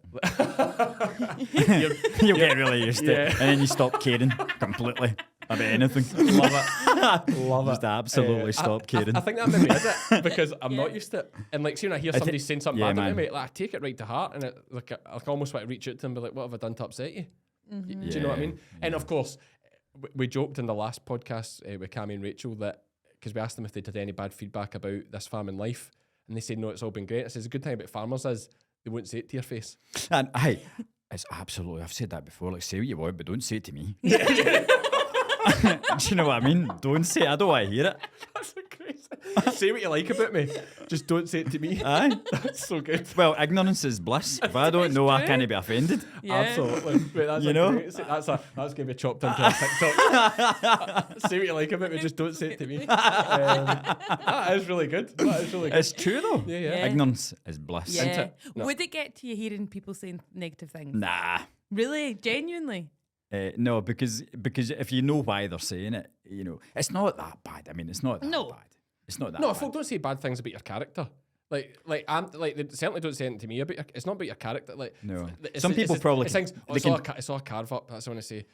C: You'll get really used to it. And then you stop caring completely about anything.
A: Love it. Love
C: Just
A: it.
C: absolutely stop caring.
A: I think that maybe is it, because I'm not used to it. And like, see, when I hear somebody saying something bad about me, like, I take it right to heart, and I almost want to reach out to them and be like, what have I done to upset you? Do you know what I mean? Yeah. And of course, we joked in the last podcast with Cammy and Rachel that, because we asked them if they did any bad feedback about this farming life, and they said no, it's all been great. I said, the good thing about farmers is they won't say it to your face.
C: And it's absolutely, I've said that before, like, say what you want, but don't say it to me. Do you know what I mean? Don't say it. I don't want to hear it.
A: That's crazy. Say what you like about me, just don't say it to me.
C: Aye.
A: That's so good.
C: Well, ignorance is bliss. If I don't know, I can't be offended.
A: Yeah. Absolutely. Wait, that's
C: you know?
A: That's going to be chopped into a TikTok. Say what you like about me, just don't say it to me. That is really good. That is really good.
C: It's true though.
A: Yeah.
C: Ignorance is bliss.
B: Yeah.
A: Isn't it? No.
B: Would it get to you hearing people saying negative things?
C: Nah.
B: Really? Genuinely?
C: No, because if you know why they're saying it, you know, it's not that bad. I mean, it's not that bad. It's not that bad.
A: No, folk don't say bad things about your character. Like they certainly don't say anything to me about it's not about your character. Like,
C: no, some people probably
A: things. It's all a carve up. That's what I want to say.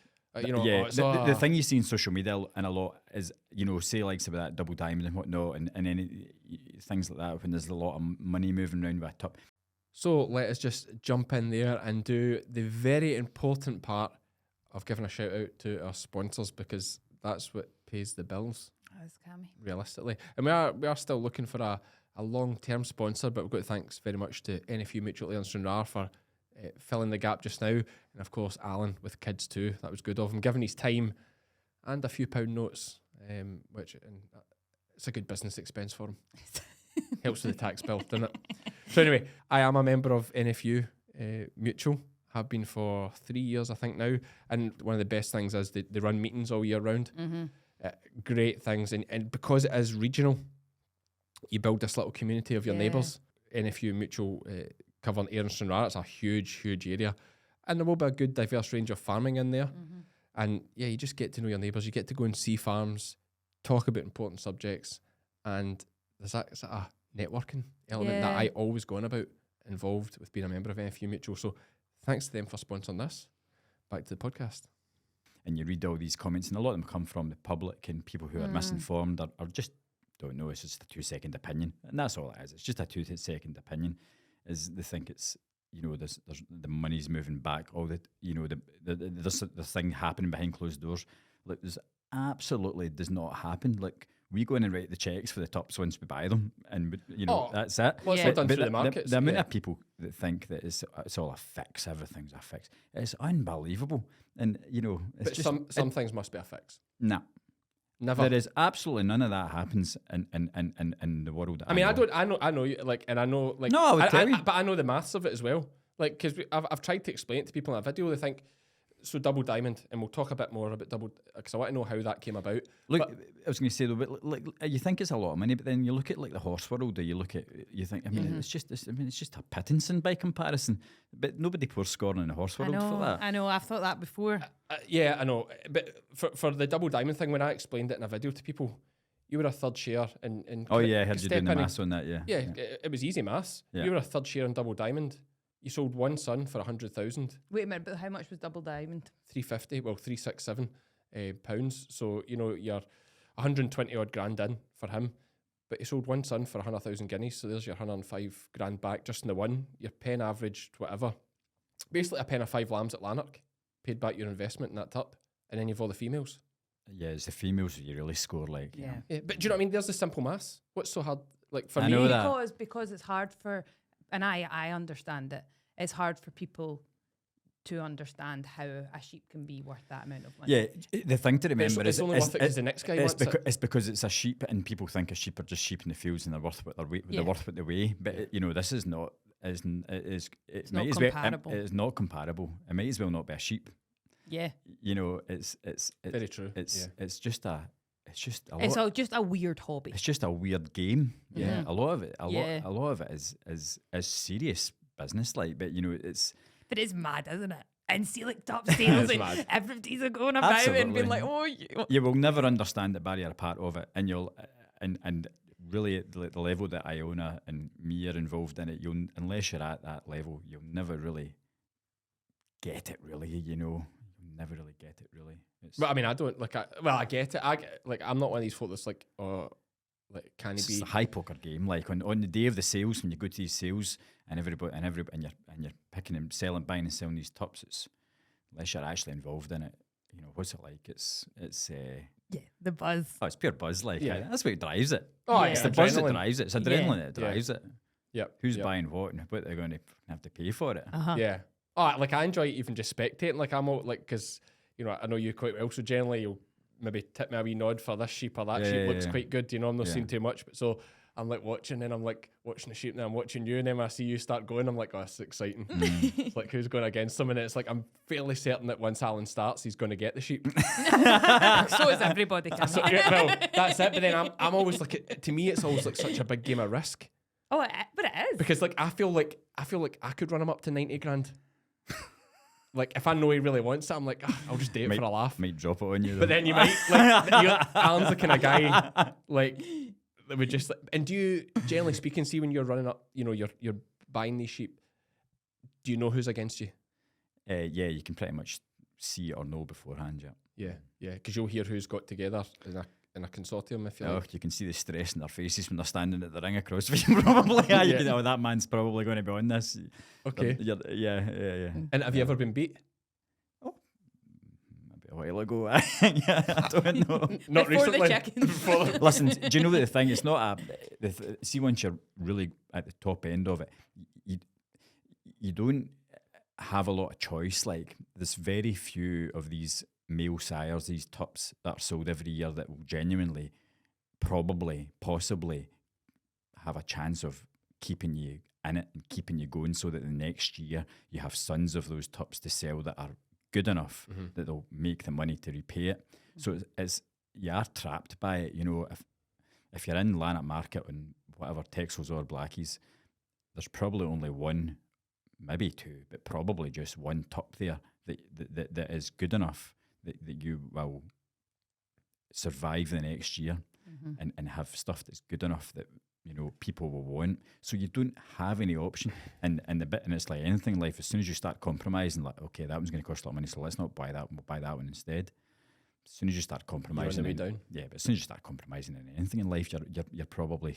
A: You know,
C: yeah. The thing you see in social media and a lot is, you know, say likes about that Double Diamond and whatnot, and any things like that when there's a lot of money moving around with a top.
A: So let us just jump in there and do the very important part of giving a shout out to our sponsors, because that's what pays the bills.
B: That's Cammy.
A: Realistically. And we are still looking for a long-term sponsor, but we've got to thanks very much to NFU Mutual Air and Stranraer for filling the gap just now. And of course, Alan with kids too. That was good of him, giving his time and a few pound notes, which it's a good business expense for him. Helps with the tax bill, doesn't it? So anyway, I am a member of NFU Mutual. Have been for 3 years, I think now. And one of the best things is they run meetings all year round.
B: Mm-hmm.
A: Great things. And because it is regional, you build this little community of your neighbours. NFU Mutual cover in Ayr and Stranraer. It's a huge, huge area. And there will be a good diverse range of farming in there. Mm-hmm. And yeah, you just get to know your neighbours. You get to go and see farms, talk about important subjects. And there's a networking element that I always go on about, involved with being a member of NFU Mutual. So thanks to them for sponsoring this. Back to the podcast.
C: And you read all these comments, and a lot of them come from the public and people who are misinformed or just don't know. It's just a 2-second opinion. And that's all it is. It's just a 2-second opinion. Is they think it's, you know, there's the money's moving back, all the, you know, the thing happening behind closed doors. Like, there's absolutely does not happen. Like, We go in and write the checks for the tops once we buy them, and that's it.
A: Well, it's all done through the markets.
C: The amount of people that think that it's all a fix, everything's a fix, it's unbelievable. And it's
A: but
C: just
A: some things must be a fix.
C: Nah.
A: Never.
C: There is absolutely none of that happens in the world.
A: I mean, I know you, like, and I know, like,
C: no, I would tell you,
A: but I know the maths of it as well. Like, because I've tried to explain it to people in a video. They think, so double diamond, and we'll talk a bit more about double, because I want to know how that came about.
C: Look, I was going to say though, but like, you think it's a lot of money, but then you look at like the horse world, or you think, I mean, it's just a pittance by comparison. But nobody pours scorn in the horse world for that.
B: I know, I've thought that before.
A: Yeah, I know. But for the double diamond thing, when I explained it in a video to people, you were a third share and
C: oh yeah, I heard you doing the maths on that. Yeah,
A: it was easy maths.
C: Yeah.
A: You were a third share in double diamond. You sold one son for 100,000.
B: Wait a minute, but how much was double diamond?
A: 350, well, 367 pounds. So, you're 120 odd grand in for him, but he sold one son for 100,000 guineas. So there's your 105 grand back just in the one. Your pen averaged whatever. Basically, a pen of 5 lambs at Lanark, paid back your investment in that tup, and then you've all the females.
C: Yeah, it's the females that you really score like.
B: Yeah.
A: But do you know what I mean? There's the simple maths. What's so hard? Like, for
C: I
A: me,
C: know that.
B: Because it's hard for, and I understand it, it's hard for people to understand how a sheep can be worth that amount of money.
C: Yeah, the thing to remember
A: it's only worth it because the next guy wants it.
C: It's because it's a sheep, and people think a sheep are just sheep in the fields and they're worth what they're weight. They're worth what they weigh. But this is not. It's not comparable. It is not comparable. It might as well not be a sheep.
B: Yeah.
C: It's
A: very true.
C: It's just a
B: weird hobby.
C: It's just a weird game.
B: Yeah.
C: A lot of it. A lot of it is serious business. Like, but it's.
B: But it's mad, isn't it? And see, like, top sales, and everybody's going about it and being like, oh,
C: you will never understand the barrier part of it, and you'll and really at the level that Iona and me are involved in it, unless you're at that level, you'll never really get it. Really, you'll never really get it. Really.
A: But I mean, I don't like. I get it. I'm not one of these folk that's like, oh, like, can he be?
C: It's a high poker game. Like on the day of the sales, when you go to these sales, and everybody and you're picking and selling, buying and selling these tops. It's unless you're actually involved in it, what's it like? It's
B: the buzz.
C: Oh, it's pure buzz. Like that's what drives it.
A: Oh,
C: it's the buzz that drives it. It's adrenaline that drives it.
A: Yeah.
C: Who's buying what and what they're going to have to pay for it?
A: Yeah. Oh, like, I enjoy even just spectating. Like, I'm all like, because I know you quite well, so generally you'll maybe tip me a wee nod for this sheep or that sheep looks quite good. I'm not seeing too much, but so I'm like watching, and I'm like watching the sheep, and then I'm watching you, and then when I see you start going, I'm like, oh, it's exciting. It's like, who's going against him? And it's like, I'm fairly certain that once Alan starts, he's going to get the sheep.
B: So is everybody.
A: So, well, that's it. But then I'm always like, to me, it's always like such a big game of risk.
B: Oh, but it is,
A: because like I feel like I could run him up to 90 grand. Like, if I know he really wants it, I'm like, I'll just do it for a laugh.
C: Might drop it on you, though.
A: But then you might, like, Alan's the kind of guy, like, that would just, like, and do you, generally speaking, see when you're running up, you're buying these sheep, do you know who's against you?
C: Yeah, you can pretty much see or know beforehand,
A: Yeah, because you'll hear who's got together in a consortium, if you like.
C: You can see the stress in their faces when they're standing at the ring across from you, probably. You can know that man's probably going to be on this.
A: Okay.
C: Yeah.
A: And have you ever been beat?
C: Oh, maybe a while ago. I don't know.
A: Not
B: before
A: recently.
B: The check-in.
C: Listen, do you know what the thing? It's not see, once you're really at the top end of it, you don't have a lot of choice. Like, there's very few of these male sires, these tups that are sold every year that will genuinely, possibly have a chance of keeping you in it and keeping you going, so that the next year you have sons of those tups to sell that are good enough that they'll make the money to repay it. So you are trapped by it. If you're in Lanark Market on whatever Texels or Blackies, there's probably only one, maybe two, but probably just one tup there that is good enough that you will survive the next year and have stuff that's good enough that people will want. So you don't have any option. And it's like anything in life, as soon as you start compromising, like, okay, that one's going to cost a lot of money, so let's not buy that one, we'll buy that one instead. As soon as you start compromising, but as soon as you start compromising in anything in life, you're probably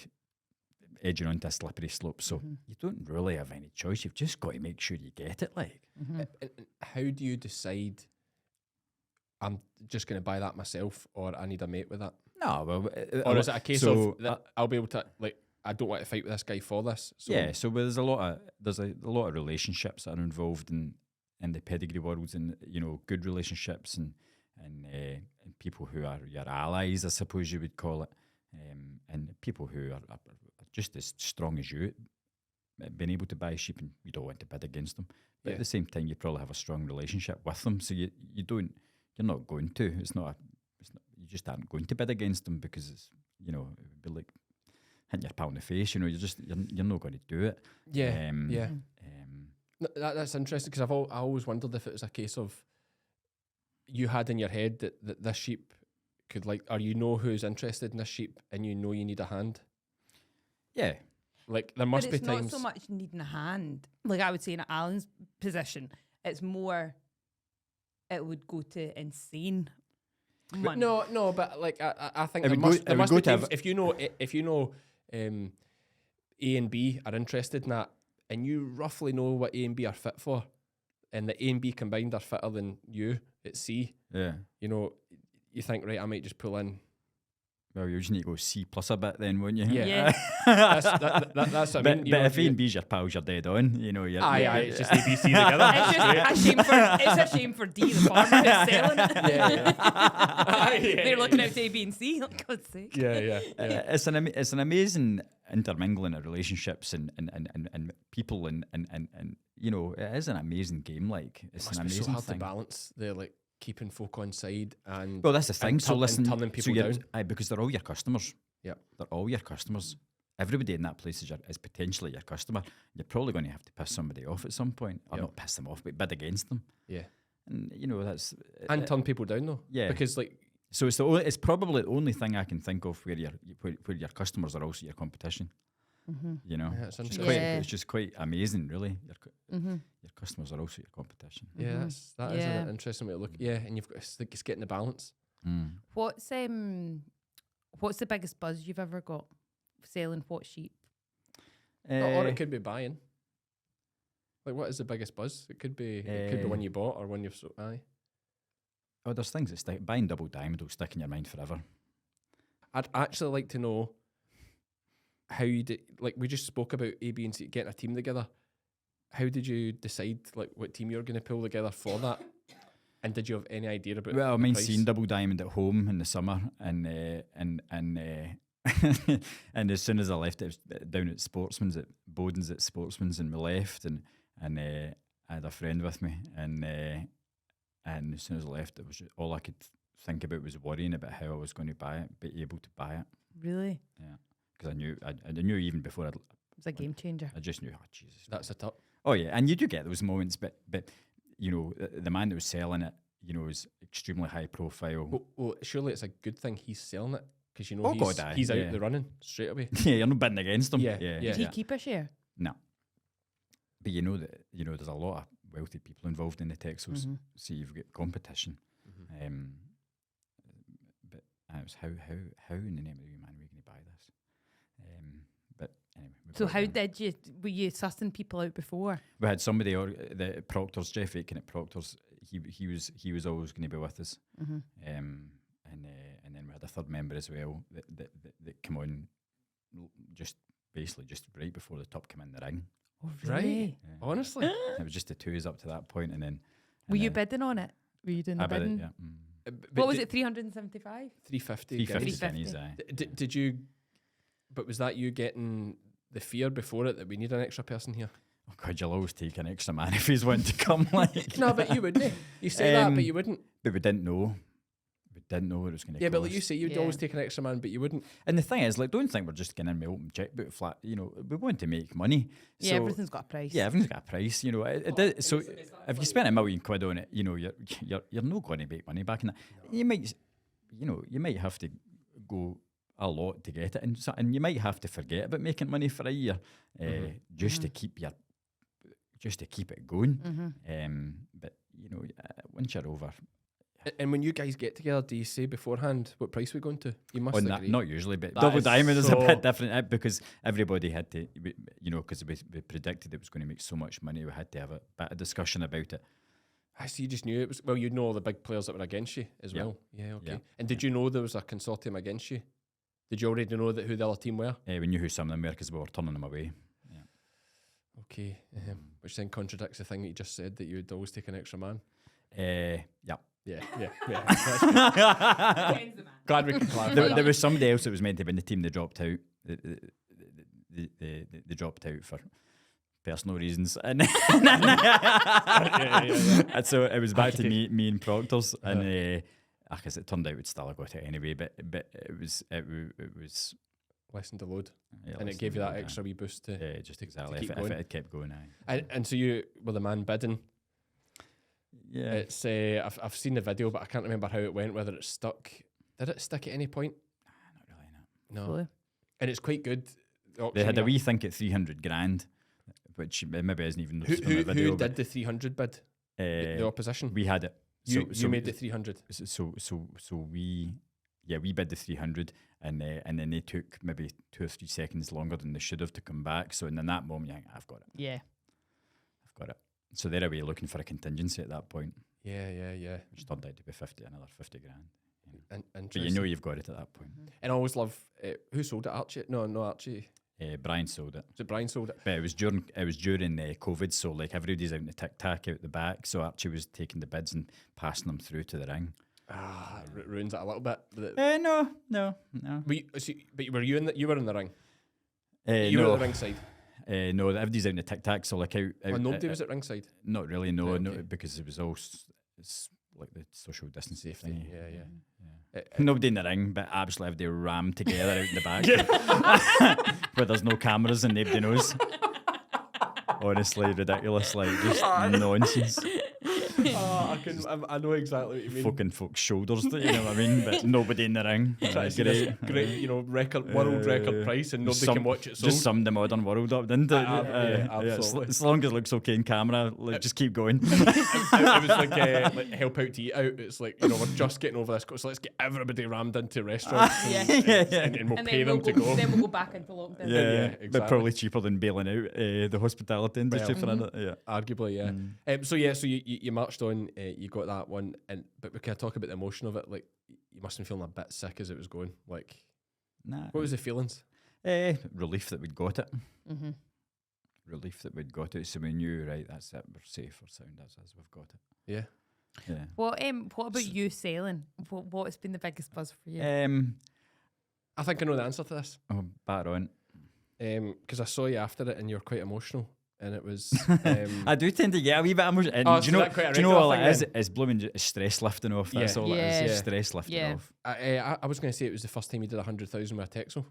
C: edging onto a slippery slope. So you don't really have any choice. You've just got to make sure you get it. Like,
A: how do you decide I'm just going to buy that myself, or I need a mate with that?
C: No, well,
A: Or is it a case
C: so,
A: of that I'll be able to, like, I don't want to fight with this guy for this? So
C: yeah, so there's a lot of relationships that are involved in the pedigree worlds, and good relationships and people who are your allies, I suppose you would call it, and people who are just as strong as you, being able to buy sheep, and you don't want to bid against them, but at the same time you probably have a strong relationship with them, so you're not going to. You just aren't going to bid against them, because it's it would be like hitting your pal in the face. You're not going to do it.
A: Yeah, yeah. That's interesting, because I always wondered if it was a case of you had in your head that this sheep could, like, or who's interested in this sheep, and you need a hand.
C: Yeah.
A: Like, there must
B: but
A: be
B: it's
A: times.
B: not so much needing a hand. Like, I would say in Alan's position, it's more, it would go to insane money.
A: No, but like I think
C: It
A: there
C: would
A: must
C: go
A: be
C: to
A: times,
C: have-
A: if you know A and B are interested in that, and you roughly know what A and B are fit for, and the A and B combined are fitter than you at C.
C: Yeah.
A: You think, right, I might just pull in.
C: Well, you just need to go C+ a bit then, wouldn't you?
A: Yeah. That's what I mean.
C: But if A and B's your pals, you're dead on. You're
A: Aye, it's just ABC together.
B: It's a shame for D, the farmer who's selling it.
A: Yeah.
B: They're looking out to A, B, and C. Like, God's sake.
A: Yeah.
C: It's an amazing intermingling of relationships and people and it is an amazing game. Like, it's
A: It must
C: an
A: be so
C: amazing
A: hard
C: thing.
A: to balance the, like, keeping folk on side and
C: Well, that's the thing.
A: and
C: So listen,
A: turning people down.
C: because they're all your customers.
A: Yep.
C: They're all your customers. Everybody in that place is potentially your customer. You're probably going to have to piss somebody off at some point, or
A: Yep.
C: not piss them off, but bid against them.
A: Yeah.
C: And that's
A: And turn people down, though.
C: Yeah.
A: Because, like,
C: so it's probably the only thing I can think of where your customers are also your competition.
B: Mm-hmm.
A: Yeah, it's
C: It's
A: interesting.
C: it's just quite amazing, really. Your customers are also your competition.
A: Yeah, that is
B: Yeah.
A: an interesting way to look. Yeah, and it's getting the balance.
C: Mm.
B: What's the biggest buzz you've ever got selling what sheep?
A: Or it could be buying. Like, what is the biggest buzz? It could be one you bought or one you've sold. Aye.
C: Oh, there's things that stick. Buying double diamond will stick in your mind forever.
A: I'd actually like to know how you did. Like, we just spoke about A, B, and C getting a team together. How did you decide, like, what team you were going to pull together for that? And did you have any idea about?
C: Well, I
A: the
C: mean,
A: price?
C: seeing double diamond at home in the summer, and and as soon as I left, it was down at Sportsman's at Bowden's at Sportsman's, and we left, and I had a friend with me, and as soon as I left, it was just, all I could think about was worrying about how I was going to be able to buy it.
B: Really?
C: Yeah, because I knew even before
B: It's a game changer.
C: I just knew, oh Jesus,
A: That's a top.
C: oh yeah, and you do get those moments, but the man that was selling it, was extremely high profile.
A: Well, surely it's a good thing he's selling it, because
C: Oh, God, aye,
A: he's
C: yeah.
A: out the running straight away.
C: Yeah, you're not bidding against him.
A: Yeah.
B: Did he keep a share?
C: No. But there's a lot of wealthy people involved in the Texels, so you've got competition. But it was how in the name of the man are we going to buy this? But anyway.
B: So how were you sussing people out before?
C: We had somebody, the Proctor's, Jeff Aiken at Proctor's. He was always going to be with us. And then we had a third member as well that came on just right before the top came in the ring.
B: Oh,
A: Right.
B: really?
C: Yeah.
A: Honestly.
C: It was just the twos up to that point, and then
B: Were you bidding on it? Were you doing the
C: I bid
B: bidding?
C: it, yeah.
B: What was it, 375?
A: 350.
C: 350
B: 350.
C: pennies, aye.
A: Did you? But was that you getting the fear before it that we need an extra person here?
C: Oh God, you'll always take an extra man if he's one to come. Like,
A: No, but you wouldn't. You say that, but you wouldn't.
C: But we didn't know. We didn't know what it was going to
A: Yeah,
C: cost.
A: but like you say, you'd
B: Yeah.
A: always take an extra man, but you wouldn't.
C: And the thing is, like, don't think we're just getting in my open checkbook flat. We want to make money.
B: Yeah,
C: So,
B: everything's got a price.
C: yeah, everything's got a price. So if you spend £1 million on it, you're not going to make money back in that. You might have to go a lot to get it, and you might have to forget about making money for a year, just to keep it going. But once you're over.
A: And when you guys get together, do you say beforehand what price we're going to? You must
C: On that,
A: agree.
C: not usually, but
A: That
C: double
A: is
C: diamond is a
A: so-
C: bit different because everybody had to, because we predicted it was going to make so much money. We had to have a bit of discussion about it.
A: I see. You just knew it was. Well, you'd know all the big players that were against you as well. Yeah. Okay.
C: Yeah.
A: And did you know there was a consortium against you? Did you already know who the other team were?
C: We knew who some of them were because we were turning them away.
A: Okay. Which then contradicts the thing that you just said that you would always take an extra man.
C: Yeah.
A: Yeah.
B: Depends the man.
A: Glad we could clarify
C: There
A: that.
C: was somebody else that was meant to be in the team that dropped out. They dropped out for personal reasons, and and so it was back to me and Proctor's, and as it turned out, we'd still have got it anyway. But it was
A: Lessened the load,
C: yeah,
A: and it gave you that extra wee boost to.
C: Yeah, just exactly.
A: keep
C: If
A: going.
C: it had kept going, aye.
A: And so you were the man bidding.
C: Yeah.
A: It's I've seen the video, but I can't remember how it went. Whether it stuck. Did it stick at any point?
C: Not really, no.
A: No.
B: Fully.
A: And it's quite good. the
C: They
A: auction
C: had a
A: you
C: wee think at 300 grand, which maybe isn't even
A: Who,
C: noticed on
A: who,
C: the video.
A: who did the 300 bid? The opposition.
C: We had it.
A: You made the 300.
C: So we bid the 300, and then they took maybe 2 or 3 seconds longer than they should have to come back. So in that moment, you think, I've got it.
B: Yeah.
C: I've got it. So they're away looking for a contingency at that point,
A: Yeah.
C: which turned out to be another 50 grand.
A: And
C: But you know you've got it at that point.
A: And I always love who sold it. Archie? No, Archie.
C: Brian sold it.
A: So Brian sold it.
C: But it was during COVID, so like everybody's out in the tic tac out the back. So Archie was taking the bids and passing them through to the ring.
A: Ruins it a little bit.
C: No.
A: But were you in the ring? You
C: no.
A: were at the ring side.
C: No, everybody's out in the tic tac. So like out
A: Nobody was at ringside.
C: Not really. No,
A: Right,
C: no,
A: okay.
C: because it was all it's like the social distancing
A: Safety.
C: thing.
A: Yeah.
C: Nobody in the ring, but absolutely everybody rammed together out in the back, where there's no cameras and nobody knows. Honestly, ridiculous, like just nonsense.
A: I know exactly what you mean.
C: Fucking folks' shoulders, you know what I mean? But nobody in the ring.
A: Try to see this great, world record price, and nobody can watch it.
C: Just summed the modern world up, didn't it?
A: Absolutely.
C: As long as it looks okay in camera, just keep going.
A: It was like help out to eat out. It's like we're just getting over this, so let's get everybody rammed into restaurants, and we'll pay them to go.
B: Then we'll go back into lockdown.
C: Yeah,
A: exactly.
C: but probably cheaper than bailing out the hospitality industry for it. Yeah.
A: Arguably, yeah. So you marched on. You got that one, but we can talk about the emotion of it. Like you must have been feeling a bit sick as it was going. Like,
C: Nah.
A: what was the feelings?
C: Relief that we'd got it.
B: Mm-hmm.
C: Relief that we'd got it. So we knew, right, that's it. We're safe. We're sound as we've got it.
A: Yeah.
C: Yeah.
B: What about you sailing? What's been the biggest buzz for you?
A: I think I know the answer to this.
C: Batter on.
A: Because I saw you after it and you were quite emotional, and it was.
C: I do tend to get a wee bit emotional. And
A: Oh,
C: do
A: so
C: you know?
A: that quite a
C: Do you know
A: regular
C: all it is?
A: thing
C: It's blooming stress lifting off. That's
A: Yeah.
C: all it
B: Yeah.
C: is.
A: Yeah.
C: Stress lifting
B: Yeah.
C: off.
A: I was going to say it was the first time you did 100,000 with a Texel.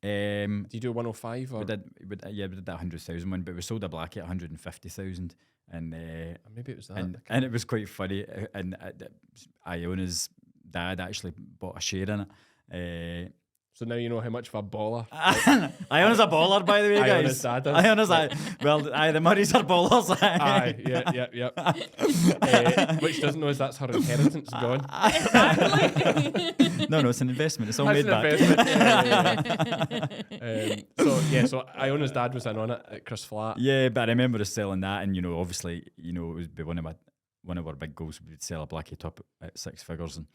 C: Um,
A: Do you do 105 or
C: we did that 100,000 one, but we sold a blackie at 150,000, and
A: maybe it was that?
C: and it was quite funny. And Iona's dad actually bought a share in it.
A: So now you know how much of a baller.
C: Iona's a baller, by the way,
A: Iona's
C: guys.
A: dad is.
C: Iona's the Murrays are ballers.
A: Aye, yeah. Which doesn't know is that's her inheritance gone.
C: No, it's an investment. It's all
A: That's
C: made
A: an
C: back.
A: investment. So Iona's dad was in on it at Chris Flat.
C: Yeah, but I remember us selling that, and obviously, it would be one of our big goals. We'd sell a blackie top at 6 figures, and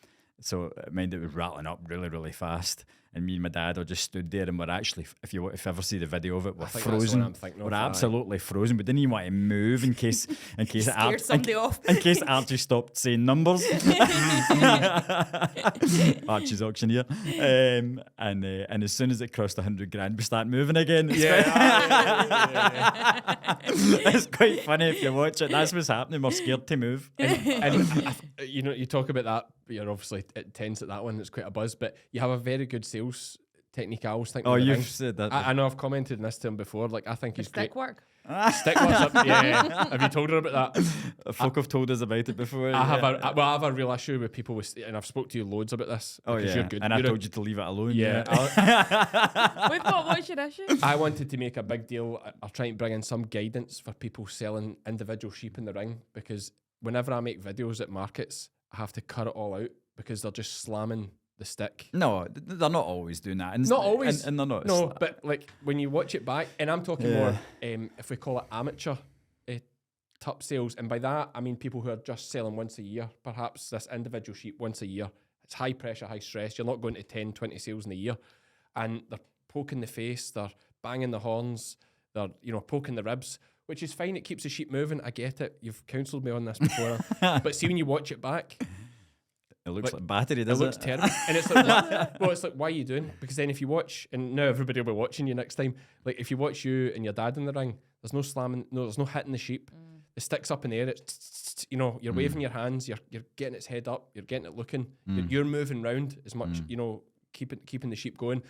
C: so it meant it was rattling up really, really fast. And me and my dad are just stood there, and we're actually, if you ever see the video of it, we're
A: I think that's the one
C: frozen.
A: I'm thinking of,
C: We're
A: aye.
C: absolutely frozen. We didn't even want to move in case
B: Scare somebody off.
C: in case Archie stopped saying numbers. Archie's auctioneer. And as soon as it crossed 100 grand, we start moving again. It's it's quite funny if you watch it. That's what's happening. We're scared to move.
A: And you talk about that. You're obviously tense at that one. It's quite a buzz, but you have a very good sales technique. I always think.
C: Oh,
A: with the
C: you've
A: ring.
C: said that.
A: I know I've commented on this to him before. Like I think
B: The
A: he's great.
B: stick work.
A: Stick works up. Yeah. Have you told her about that?
C: Folk have told us about it before.
A: I have a real issue with people and I've spoke to you loads about this.
C: Oh
A: because
C: yeah,
A: you're good.
C: and I
A: You're
C: told you to leave it alone.
A: Yeah.
B: With what's your issue?
A: I wanted to make a big deal. I'm trying to bring in some guidance for people selling individual sheep in the ring, because whenever I make videos at markets, I have to cut it all out because they're just slamming the stick.
C: No, they're not always doing that. And
A: Not always.
C: and they're not.
A: No, but like when you watch it back, and I'm talking more, if we call it amateur tup sales, and by that I mean people who are just selling once a year, perhaps this individual sheep once a year. It's high pressure, high stress. You're not going to 10, 20 sales in a year, and they're poking the face, they're banging the horns, they're poking the ribs, which is fine. It keeps the sheep moving. I get it. You've counselled me on this before, but see when you watch it back,
C: it looks like battery, doesn't it?
A: It looks terrible, and it's like, well, it's like, why are you doing? Because then if you watch, and now everybody will be watching you next time. Like if you watch you and your dad in the ring, there's no slamming, there's no hitting the sheep. The stick's up in the air. It's you're waving your hands. You're getting its head up. You're getting it looking. You're moving round as much. Keeping the sheep going.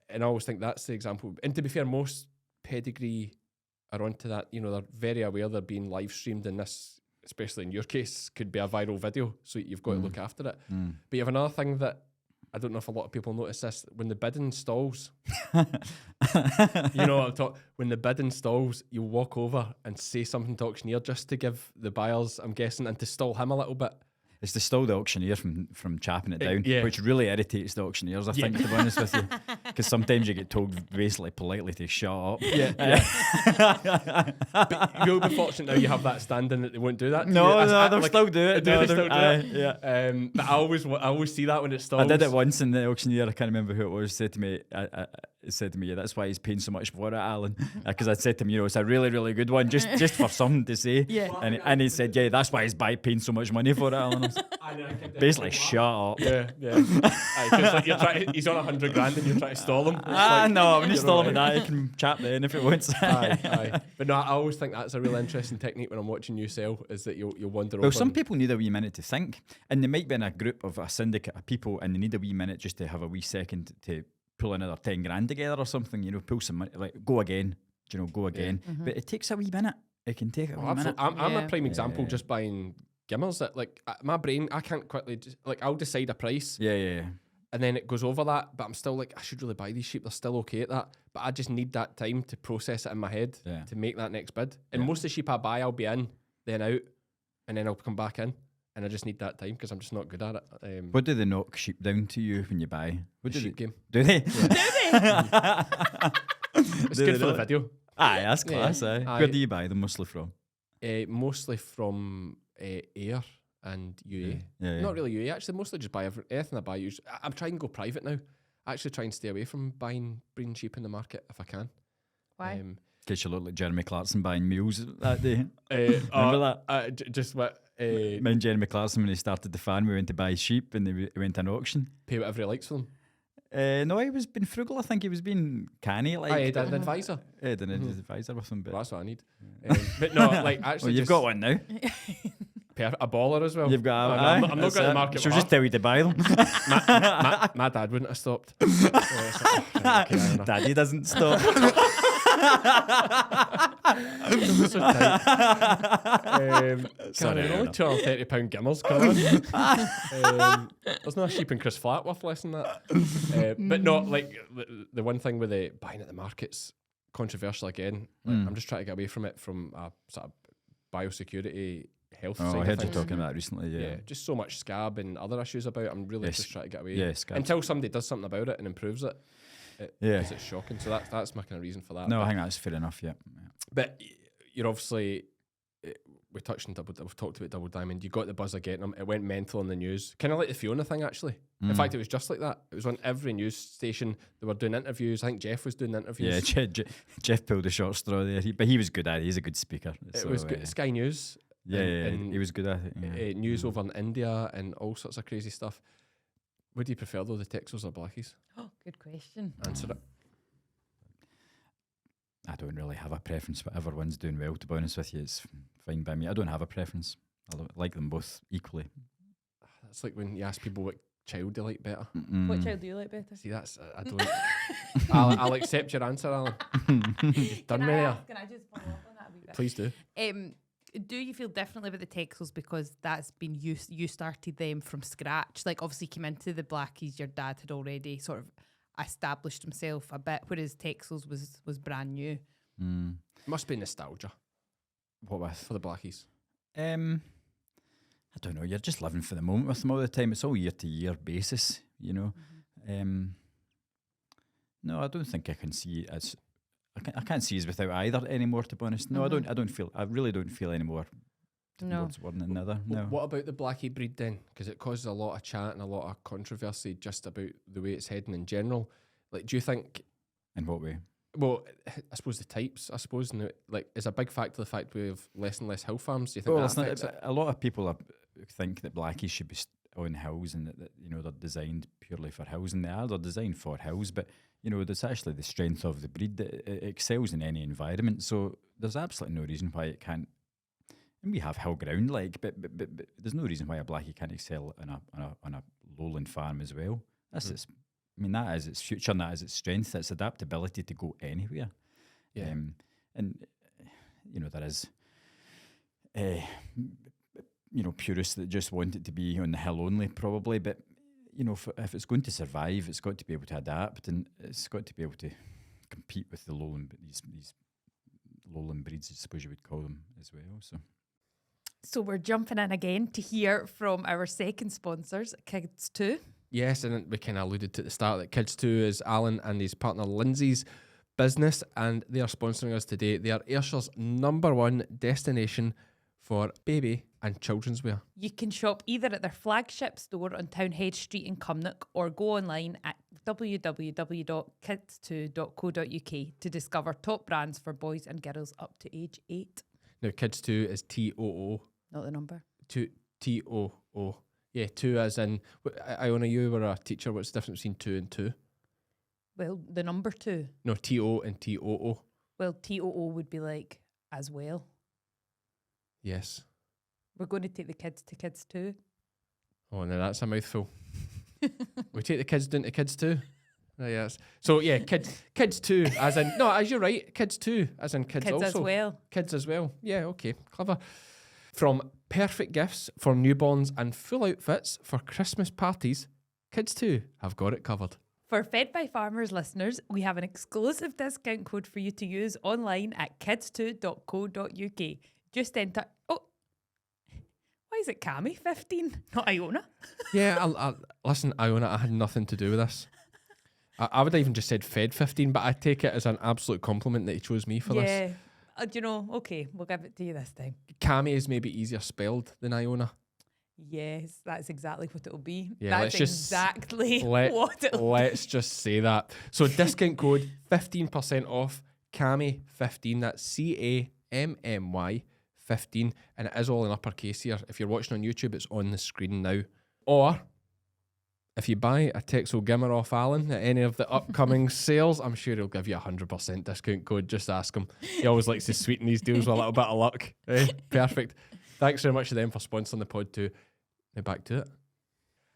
A: And I always think that's the example. And to be fair, most pedigree are onto that. They're very aware they're being live streamed, and this, especially in your case, could be a viral video. So you've got to look after it. But you have another thing that I don't know if a lot of people notice this. When the bidding stalls, when the bidding stalls, you'll walk over and say something to auctioneer just to give the buyers, I'm guessing, and to stall him a little bit.
C: It's to stall the auctioneer from chapping it down,
A: yeah.
C: which really irritates the auctioneers, I think, to be honest with you. Because sometimes you get told basically politely to shut up.
A: But you'll be fortunate now you have that standing that they won't do that.
C: No, they'll still do it.
A: They still do it.
C: Yeah.
A: But I always see that when it stalls.
C: I did it once, and the auctioneer, I can't remember who it was, said to me, yeah, that's why he's paying so much for it, Alan. Because I'd said to him, it's a really, really good one, just for something to say.
B: Yeah.
C: And he said, yeah, that's why he's paying so much money for it, Alan. Basically, shut up.
A: Yeah. Like he's on 100 grand and you're trying to stall him.
C: No, when you stall him at that, he can chap then if it wants.
A: Aye. But no, I always think that's a real interesting technique when I'm watching you sell, is that you'll wander over.
C: Well, some people need a wee minute to think, and they might be in a group of a syndicate of people, and they need a wee minute just to have a wee second to pull another 10 grand together or something, pull some money, like go again. But it takes a wee minute. It can take a wee minute.
A: I'm a prime example just buying gimmels that, like, my brain, I can't quickly just, like, I'll decide a price.
C: Yeah.
A: And then it goes over that, but I'm still like, I should really buy these sheep. They're still okay at that. But I just need that time to process it in my head to make that next bid. And most of the sheep I buy, I'll be in, then out, and then I'll come back in. And I just need that time because I'm just not good at it.
C: What do they knock sheep down to you when you buy?
A: What sheep game?
C: Do they?
A: Yeah. It's good for the video.
C: Aye, that's class.
A: Yeah.
C: Where do you buy them mostly from?
A: Mostly from Ayr and UA.
C: Yeah.
A: Not really UA, actually. Mostly just buy anything I buy. I'm trying to go private now. I actually try and stay away from buying breeding sheep in the market if I can.
B: Why?
C: In case you look like Jeremy Clarkson buying mules that day. Remember that?
A: Just what?
C: Me and Jeremy Clarkson, when he started the farm, we went to buy sheep and he went to an auction.
A: Pay whatever he likes for them.
C: No, he was being frugal. I think he was being canny. Like,
A: I had an advisor.
C: I had an advisor with him. But
A: Well, that's what I need. But no, like, actually,
C: well, you've got one now.
A: A baller as well.
C: You've got.
A: I'm not going to the market.
C: She'll just tell you to buy them.
A: my dad wouldn't have stopped.
C: Daddy doesn't stop.
A: So tight.
C: Sorry,
A: they're only £230 gimmels. Come on. There's no sheep in Chris Flat worth less than that. But no, like the one thing with the buying at the market's controversial again. I'm just trying to get away from it from a sort of biosecurity health side.
C: I heard
A: of
C: you
A: things.
C: talking about that recently. Yeah.
A: Just so much scab and other issues about it. I'm really just trying to get away.
C: Yeah, scab.
A: Until somebody does something about it and improves it.
C: Yeah.
A: It's shocking. So that's my kind of reason for that.
C: No, I think that's fair enough. Yeah.
A: But you're obviously, we've talked about Double Diamond. You got the buzz of getting them. It went mental in the news. Kind of like the Fiona thing, actually. In fact, it was just like that. It was on every news station. They were doing interviews. I think Jeff was doing interviews.
C: Yeah, Jeff pulled a short straw there. But he was good at it. He's a good speaker.
A: It was good. Sky News.
C: And he was good at it.
A: News over in India and all sorts of crazy stuff. Would you prefer, though, the Texels or Blackies?
B: Oh, good question.
A: Answer it.
C: I don't really have a preference. Whatever one's doing well, to be honest with you, it's fine by me. I don't have a preference. I like them both equally.
A: That's like when you ask people what child they like better.
B: What child do you like better?
A: See, that's I don't. I'll accept your answer, Alan. You've done me there.
B: Can I just follow up on that a wee bit?
A: Please do.
B: Do you feel differently with the Texels because that's been you started them from scratch? Like, obviously came into the Blackies, your dad had already sort of established himself a bit, whereas Texels was brand new.
A: Must be nostalgia.
C: What with?
A: For the Blackies?
C: I don't know. You're just living for the moment with them all the time. It's all year to year basis, you know. No, I don't think I can see it as I can't see us without either anymore. To be honest, no,
B: Mhm.
C: I really don't feel any more
B: No.
C: towards one another. No.
A: What about the Blackie breed then? Because it causes a lot of chat and a lot of controversy just about the way it's heading in general. Like, do you think?
C: In what way?
A: Well, I suppose the types. I suppose like is a big factor the fact we have less and less hill farms. Do you think
C: Well,
A: that
C: it's not,
A: affects it?
C: a lot of people think that blackies should be on hills and that they're designed purely for hills, and they are. They're designed for hills, but that's actually the strength of the breed that it excels in any environment. So there's absolutely no reason why it can't. And we have hill ground, but there's no reason why a blackie can't excel on a lowland farm as well. That's its. I mean, that is its future, and that is its strength. Its adaptability to go anywhere.
A: Yeah.
C: And there is. Purists that just want it to be on the hill only, probably. But if it's going to survive, it's got to be able to adapt, and it's got to be able to compete with the lowland these lowland breeds, I suppose you would call them as well.
B: So we're jumping in again to hear from our second sponsors, Kids 2.
A: Yes, and we kind of alluded to at the start that Kids 2 is Alan and his partner Lindsay's business, and they are sponsoring us today. They are Ayrshire's #1 destination for baby and children's wear.
B: You can shop either at their flagship store on Townhead Street in Cumnock or go online at www.kids2.co.uk to discover top brands for boys and girls up to age 8.
A: Now, Kids 2 is TOO.
B: Not the number.
A: TOO. Yeah, 2 as in, Iona, you were a teacher. What's the difference between 2 and 2?
B: Well, the number 2.
A: No, TO and TOO.
B: Well, TOO would be like as well.
A: Yes.
B: We're going to take the kids to Kids 2.
A: Oh, no, that's a mouthful. We take the kids down to Kids 2. Oh, yes. So, yeah, kids 2, as in, no, as you're right, Kids 2, as in kids also.
B: Kids as well.
A: Kids as well. Yeah, okay, clever. From perfect gifts for newborns and full outfits for Christmas parties, Kids 2 have got it covered.
B: For Fed by Farmers listeners, we have an exclusive discount code for you to use online at kids2.co.uk. Just enter... Oh, why is it Cammy 15, not Iona?
A: Yeah, listen, Iona, I had nothing to do with this. I would have even just said Fed 15, but I take it as an absolute compliment that he chose me for this.
B: Yeah, okay, we'll give it to you this time.
A: Cammy is maybe easier spelled than Iona.
B: Yes, that's exactly what it'll be.
A: Yeah,
B: that's exactly what it'll be.
A: Let's just say that. So discount code 15% off Cammy 15. That's CAMMY 15, and it is all in uppercase here. If you're watching on YouTube, it's on the screen now. Or if you buy a Texel Gimmer off Alan at any of the upcoming sales, I'm sure he'll give you 100% discount code. Just ask him. He always likes to sweeten these deals with a little bit of luck. Perfect. Thanks very much to them for sponsoring the pod too. Now back to it.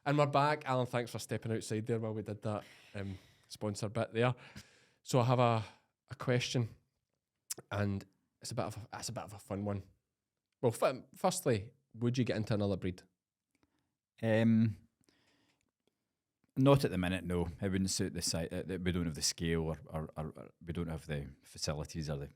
A: And we're back. Alan, thanks for stepping outside there while we did that sponsor bit there. So I have a question, and it's a bit of a fun one. Well, firstly, would you get into another breed?
C: Not at the minute, no. It wouldn't suit the site. We don't have the scale, or we don't have the facilities, or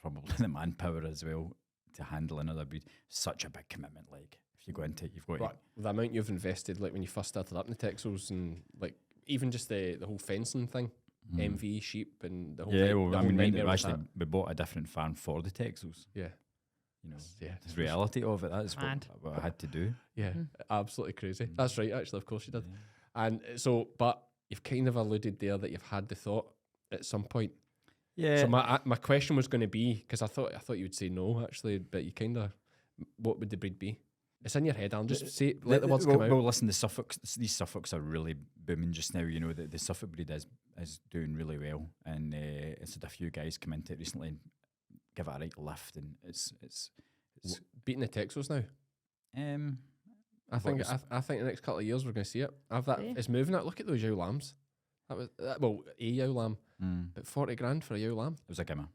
C: probably the manpower as well to handle another breed. Such a big commitment. Like if you go into it, you've got
A: Right. The amount you've invested, like when you first started up in the Texels, and like even just the whole fencing thing, MV sheep and the whole
C: we bought a different farm for the Texels.
A: Yeah.
C: The reality of it. That's what I had to do.
A: Yeah, absolutely crazy. That's right, actually, of course you did. And so, but you've kind of alluded there that you've had the thought at some point.
C: Yeah.
A: So my question was going to be, because I thought you would say no, actually, but you kind of, what would the breed be? It's in your head, Alan. Just say, let the words come out.
C: Well, listen, these Suffolks are really booming just now. The Suffolk breed is doing really well, and it's had a few guys come into it recently and give it a right lift, and it's
A: beating the Texels now. I think the next couple of years we're going to see it. It's moving it. Look at those yow lambs. That was a yow lamb, but 40 grand for a yow lamb.
C: It was a gimmer.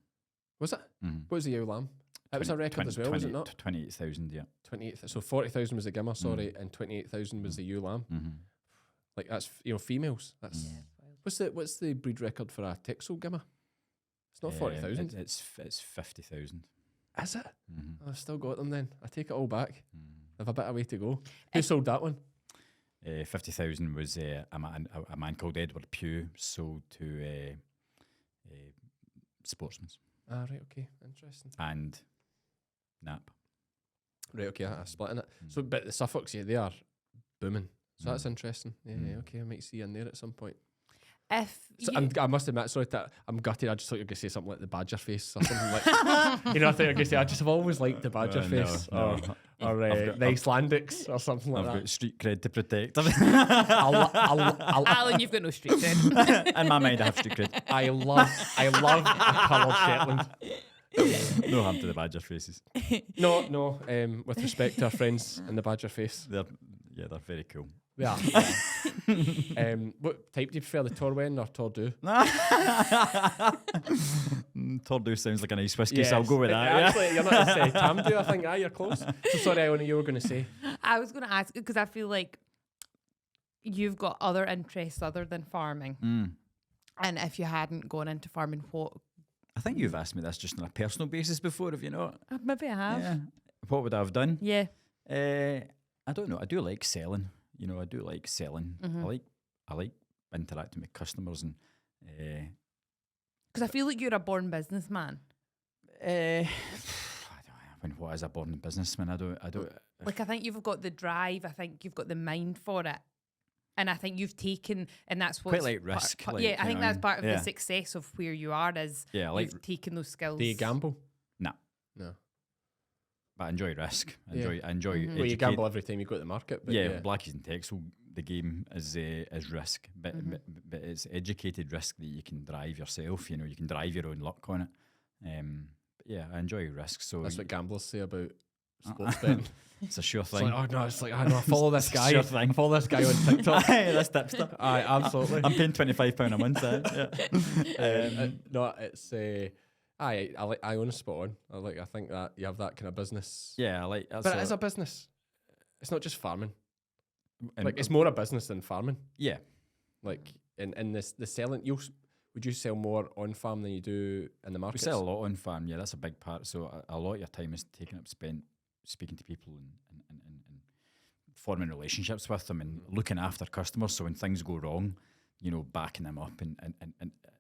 A: Was it? What was the yow lamb? It was a record as well, was it not?
C: 28,000, yeah.
A: 28. So 40,000 was the gimmer, sorry, and 28,000 was the ewe lamb. Like that's females. That's what's the breed record for a Texel gimmer? It's not 40,000.
C: It's 50,000.
A: Is it? I've still got them then. I take it all back. I've a bit of way to go. Who sold that one?
C: 50,000 was a man called Edward Pugh, sold to Sportsman's
A: Ah, right, okay, interesting.
C: and Nap.
A: Right, okay, I'm splitting it. So, but the Suffolks, yeah, they are booming. So that's
C: Mm.
A: interesting. Yeah, okay, I might see you in there at some point.
B: If
A: So
B: you,
A: I must admit, sorry, that I'm gutted. I just thought you were going to say something like the Badger face or something like. You know, I thought you were going to say, I just have always liked the Badger face
C: No.
A: or
C: I've
A: the Icelandics or something like
C: I've
A: that.
C: got street cred to protect.
B: Alan, you've got no street cred.
C: In my mind, I have street cred.
A: I love a coloured Shetland.
C: No harm to the Badger faces.
A: No. With respect to our friends in the Badger face.
C: They're very cool.
A: Yeah. What type do you prefer, the Torwen or Tordu?
C: Tordu sounds like a nice whiskey, so I'll go with that.
A: Actually, you're not to say Tamdu, I think. You're close. So sorry, Iona, you were going to say.
B: I was going to ask because I feel like you've got other interests other than farming. And if you hadn't gone into farming, what?
C: I think you've asked me this just on a personal basis before, have you not?
B: Maybe I have.
C: Yeah. What would I have done?
B: Yeah.
C: I don't know. I do like selling. You know, I do like selling. I like interacting with customers and.
B: Because I feel like you're a born businessman.
C: What is a born businessman? I don't.
B: Like, I think you've got the drive. I think you've got the mind for it. And I think you've taken, and that's what's
C: Quite like risk.
B: yeah, I think that's part of
C: yeah.
B: the success of where you are is
C: Yeah, I like.
B: you've taken those skills.
A: Do you gamble?
C: No. But I enjoy risk. I enjoy.
B: Mhm.
A: Well, you gamble every time you go to the market. But
C: Yeah, Blackies and Texel, the game is risk, but it's educated risk that you can drive yourself. You know, you can drive your own luck on it. But yeah, I enjoy risk. So
A: that's what gamblers say about sports betting.
C: it's a sure
A: It's
C: thing.
A: like, oh no, it's like, I know, I follow this guy.
C: Sure thing.
A: I follow this guy on TikTok.
C: Aye, that's tipster.
A: Aye, absolutely.
C: I'm paying £25 a month. Yeah.
A: No, it's I own a spot on. I think that you have that kind of business.
C: Yeah, I like. That's
A: But it is a business. It's not just farming.
C: and-
A: Like, it's more a business than farming.
C: yeah.
A: Like in this the selling, would you sell more on farm than you do in the
C: We
A: market?
C: sell a lot on farm. Yeah, that's a big part. So a lot of your time is taken up spent speaking to people and forming relationships with them and looking after customers. So when things go wrong, you know, backing them up and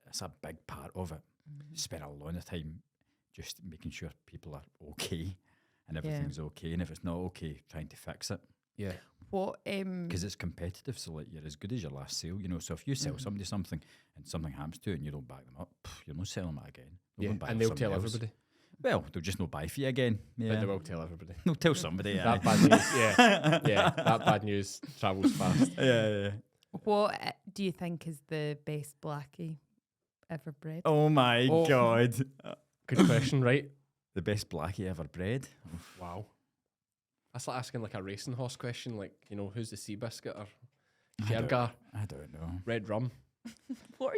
C: it's a big part of it. Spend a lot of time just making sure people are okay and everything's okay. And if it's not okay, trying to fix it.
A: Yeah.
B: What?
C: Because it's competitive, so like you're as good as your last sale, you know. So if you sell somebody something and something happens to it and you don't back them up, you're not selling that again.
A: Yeah.
C: Go buy
A: And
C: off
A: they'll
C: somebody
A: tell
C: else.
A: everybody.
C: Well, they'll just not buy for you again.
A: But
C: Yeah,
A: they will tell everybody.
C: they'll tell somebody.
A: That bad news. Yeah. Yeah. That bad news travels fast.
C: yeah.
B: What do you think is the best blackie ever bred?
C: Oh my
A: Oh.
C: god,
A: Good question, right?
C: the best blackie ever bred.
A: Wow. That's like asking like a racing horse question, like, you know, who's the Seabiscuit or Kiergar,
C: I don't know.
A: Red Rum,
B: What are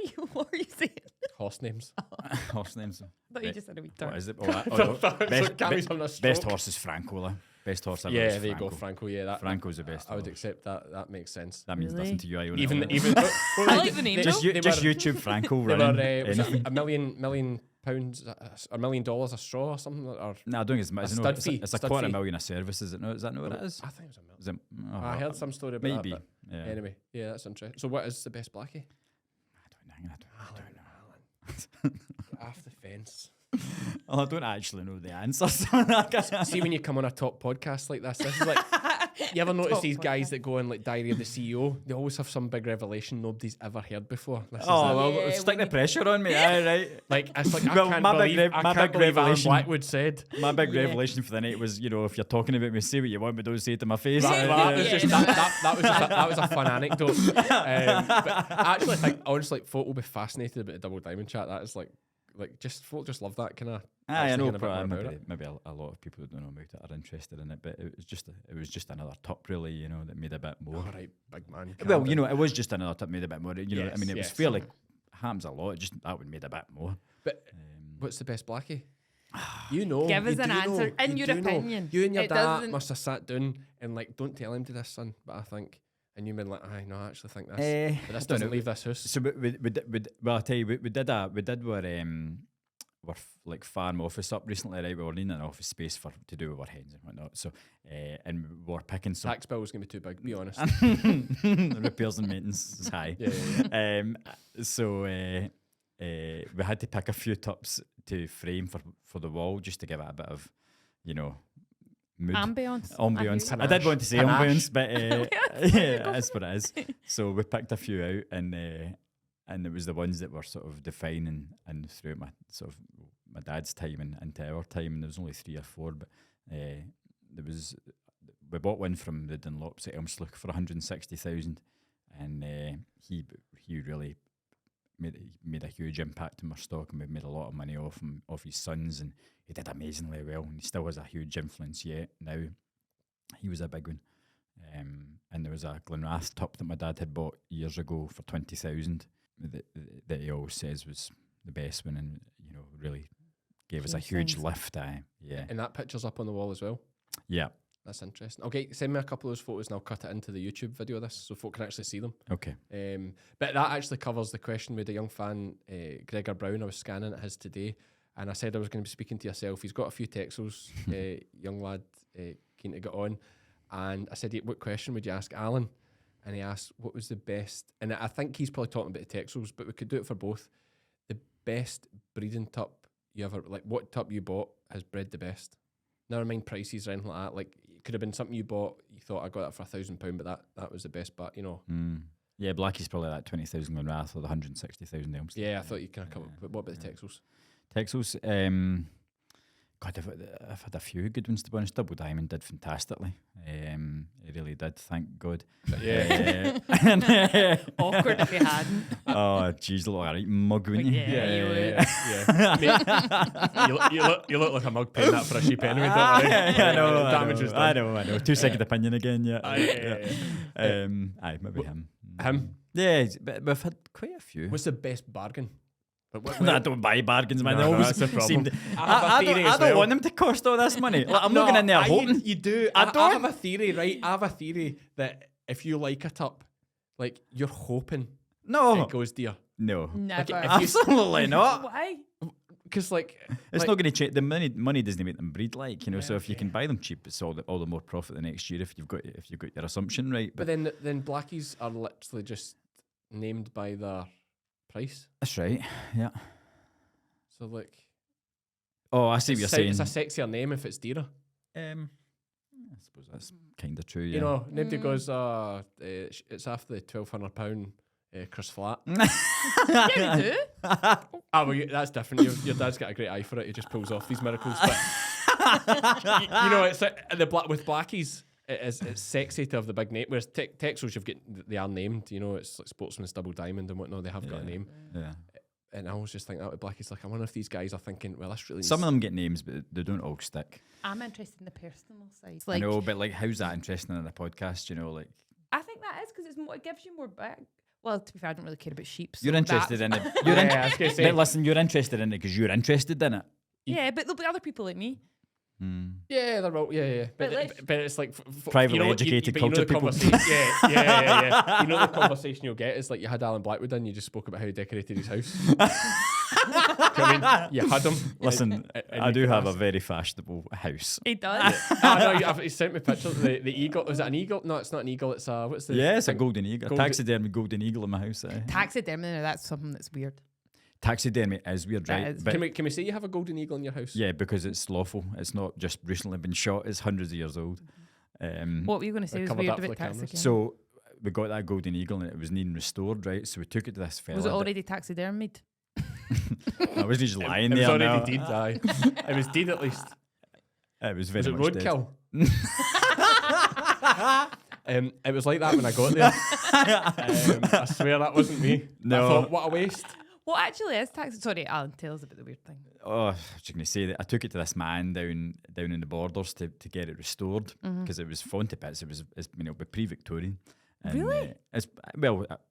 B: you saying?
A: horse names.
C: Horse names.
B: I thought you just had a wee turn.
C: What is it?
A: Cammy's having a
C: Best
A: stroke.
C: horse is Francola. Best horse ever.
A: Yeah,
C: is
A: there you go,
C: Franco.
A: Franco. Yeah, that
C: Franco's the best.
A: I would
C: horse.
A: accept that. That makes sense.
C: That means
B: Really?
C: nothing to you, Iona.
A: Even
B: I like the name.
C: just
B: though.
C: just YouTube Franco
A: They
C: running.
A: were, was it
C: anything.
A: $1 million $1 million a straw or something? Or
C: No, I don't think it's much.
A: A
C: No,
A: stud
C: it's
A: fee,
C: a
A: stud
C: quarter
A: fee.
C: million a service, is it? No, is that not what it is?
A: I think it was $1 million.
C: Is it? Oh,
A: I heard some story about
C: maybe.
A: that.
C: Yeah.
A: But anyway, yeah, that's interesting. So, what is the best blackie?
C: I don't know.
A: Off the fence.
C: Oh, I don't actually know the answers.
A: See, when you come on a top podcast like this is like, you ever notice
B: Top
A: these guys
B: podcast.
A: that go on like Diary of the CEO? They always have some big revelation nobody's ever heard before. This is
C: Oh,
A: it.
C: well,
B: Yeah,
C: stick
B: when
C: the
B: you-
C: pressure on me. Aye, right.
A: Like, it's like,
C: Well,
A: I can't
C: my big
A: believe,
C: rev-
A: I
C: my
A: can't
C: big
A: believe Alan
C: revelation-
A: Blackwood said.
C: My big
B: Yeah.
C: revelation for the night was, you know, if you're talking about me, say what you want, but don't say it to my face.
A: That was
B: Yeah.
A: just that was a fun anecdote. But I actually think honestly, folk will be fascinated about the Double Diamond chat. That is like just folk just love that kind of.
C: Aye, I know,
A: hearing a bit
C: but
A: more about
C: maybe a lot of people who don't know about it are interested in it. But it was just another top, really, you know, that made a bit more.
A: All right, big man.
C: Well, you know, it was just another top, made a bit more. You know, I
A: Yes,
C: mean, it was
A: yes.
C: fairly happens a lot. Just that would made a bit more.
A: But what's the best blackie? You know,
B: Give
A: you
B: us an
A: do know,
B: answer in
A: you
B: your
A: do know.
B: opinion.
A: You and your
B: It
A: dad
B: doesn't-
A: must have sat down and like, don't tell him to this, son. But I think, and you've been like, I know, I actually think this. But this
C: I don't
A: doesn't
C: know.
A: leave this house.
C: So well, I tell you, we did our like farm office up recently, right? We were needing an office space to do with our hens and whatnot. So and we were picking some
A: Tax bill was gonna be too big. Be honest.
C: repairs and maintenance is high.
A: Yeah.
C: So we had to pick a few tups to frame for the wall just to give it a bit of, mood.
B: Ambience.
C: Ambience. I did want to say ambience, but yeah, that's what it is. So we picked a few out, and it was the ones that were sort of defining and throughout my dad's time and into our time, and there was only 3 or 4, but we bought one from the Dunlops at Elmslough for 160,000, and he really made a huge impact on our stock, and we made a lot of money off him, off his sons, and he did amazingly well, and he still has a huge influence yet now. He was a big one. And there was a Glenrath tup that my dad had bought years ago for 20,000 that he always says was the best one, and really gave us a huge lift. Yeah.
A: And that picture's up on the wall as well.
C: Yeah.
A: That's interesting. Okay, send me a couple of those photos and I'll cut it into the YouTube video of this so folk can actually see them.
C: Okay.
A: But that actually covers the question with a young fan, Gregor Brown. I was scanning at his today, and I said I was going to be speaking to yourself. He's got a few Texels, young lad, keen to get on. And I said, what question would you ask Alan? And he asked, what was the best? And I think he's probably talking about the Texels, but we could do it for both. The best breeding tup you ever, like what tup you bought has bred the best? Never mind prices or anything like that. Like, it could have been something you bought, you thought I got that for £1,000, but that was the best. But
C: yeah, Blackie's probably that 20,000 Glenrath or the 160,000 Elms.
A: Yeah, I thought you kind of covered. But what about the Texels?
C: Texels, God, I've had a few good ones, to be honest. Double Diamond did fantastically. It really did, thank God.
A: Yeah.
B: Awkward if you hadn't.
C: Oh, jeez, look like a right mug, wouldn't you?
A: Yeah. Mate, you look like a mug paying that for a sheep anyway, don't worry.
C: I know.
A: Damage was done.
C: I know. Too second opinion again, yeah. Maybe him.
A: Him?
C: Yeah, but we've had quite a few.
A: What's the best bargain?
C: I don't buy bargains, man.
A: No,
C: They always
A: that's the problem.
C: seem.
A: I
C: don't want them to cost all this money. Like, I'm not going in there hoping.
A: You do. I have a theory, right? I have a theory that if you like a tup, like you're hoping it goes dear.
C: No,
B: Never.
C: absolutely not.
B: Why?
A: Because
C: it's not going to change. The money doesn't make them breed, so if you can buy them cheap, it's all the more profit the next year if you've got your assumption right.
A: But then Blackies are literally just named by their price.
C: That's right. Yeah.
A: So like.
C: Oh, I see what you're saying.
A: It's a sexier name if it's dearer.
C: I suppose that's kind of true. Yeah.
A: Nobody goes. It's after the £1,200 Chris Flat.
B: Yeah, we do.
A: Well, that's different. Your dad's got a great eye for it. He just pulls off these miracles. But it's with Blackies. It's sexy to have the big name. Whereas Texels, they are named. It's like Sportsman's Double Diamond and whatnot. They have got a name.
C: Yeah.
A: And I always just think that with Blackies, like I wonder if these guys are thinking, well, that's really.
C: Some of them get names, but they don't all stick.
B: I'm interested in the personal side.
C: I know, but how's that interesting in a podcast?
B: I think that is because it gives you more back. Well, to be fair, I don't really care about sheep. So
C: you're interested in it. But listen, you're interested in it because you're interested in it.
B: Yeah, but there'll be other people like me.
A: Yeah, they're all, yeah. But it's like
C: privately educated culture people.
A: Yeah. The conversation you'll get is like you had Alan Blackwood in, you just spoke about how he decorated his house. You had him.
C: Listen, I do have a very fashionable house.
B: He does.
A: He sent me pictures. The eagle. Is it an eagle? No, it's not an eagle. It's what's the?
C: Yeah, it's a golden eagle. Taxidermy golden eagle in my house.
B: Taxidermy. That's something that's weird.
C: Taxidermy is weird, right?
A: But can we say you have a golden eagle in your house?
C: Yeah, because it's lawful. It's not just recently been shot. It's hundreds of years old.
B: What were you going to say was weird about taxidermy?
C: So we got that golden eagle and it was needing restored, right? So we took it to this fella.
B: Was it already taxidermied?
C: I wasn't just lying there.
A: It was already deed, aye. It was deed at least.
C: It was very
A: much
C: dead.
A: Roadkill? It was like that when I got there. I swear that wasn't me.
C: No.
A: I thought, what a waste.
B: What actually is taxi? Sorry, Alan, tell us about the weird thing.
C: Oh, I was going to say that I took it to this man down in the Borders to get it restored because it was fallen to bits. It's pre-Victorian.
B: Really?
A: Because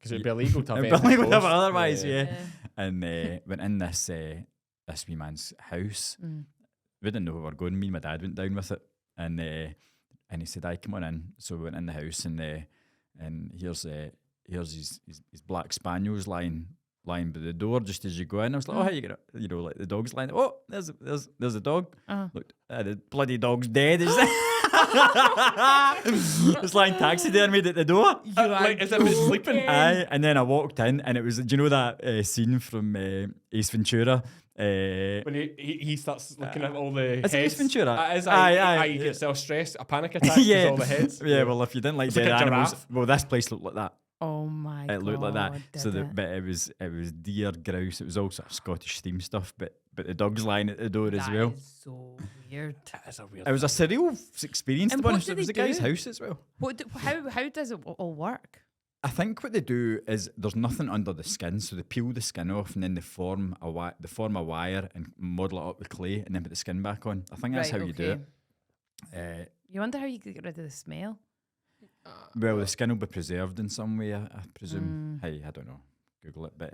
A: it'd be illegal to have
C: it'd be illegal to have it otherwise,
B: Yeah.
C: And went in this wee man's house. We didn't know where we were going. Me and my dad went down with it, and he said, "Aye, come on in." So we went in the house, and here's his black spaniels lying lying by the door just as you go in. I was like, oh, how you get it? You know, like the dog's lying. Oh, there's a dog. Looked, the bloody dog's dead. It's lying taxidermied at the door.
A: Like as if it's sleeping.
C: Aye, and then I walked in, and it was, do you know that scene from Ace Ventura?
A: When he starts looking at all the
C: Is it
A: heads.
C: Ace Ventura?
A: Aye. He gets self-stressed, a panic attack
C: Yeah.
A: with all the heads.
C: Yeah, well, if you didn't like
A: It's
C: dead
A: like a
C: animals,
A: giraffe.
C: well, this place looked like that.
B: Oh my god.
C: It looked like that. So
B: did it?
C: but it was deer, grouse. It was all sort of Scottish theme stuff. But the dog's lying at the door as
B: That
C: well.
B: is so weird.
A: That is a weird
C: It was a surreal experience.
B: And
C: To be
B: what
C: honest,
B: do
C: it was
B: they
C: a guy's
B: do?
C: house as well.
B: How does it all work?
C: I think what they do is there's nothing under the skin, so they peel the skin off and then they form a wire and model it up with clay and then put the skin back on. I think that's
B: Right,
C: how you do
B: okay.
C: it.
B: You wonder how you could get rid of the smell.
C: Well, the skin will be preserved in some way, I presume. Hey, I don't know. Google it, but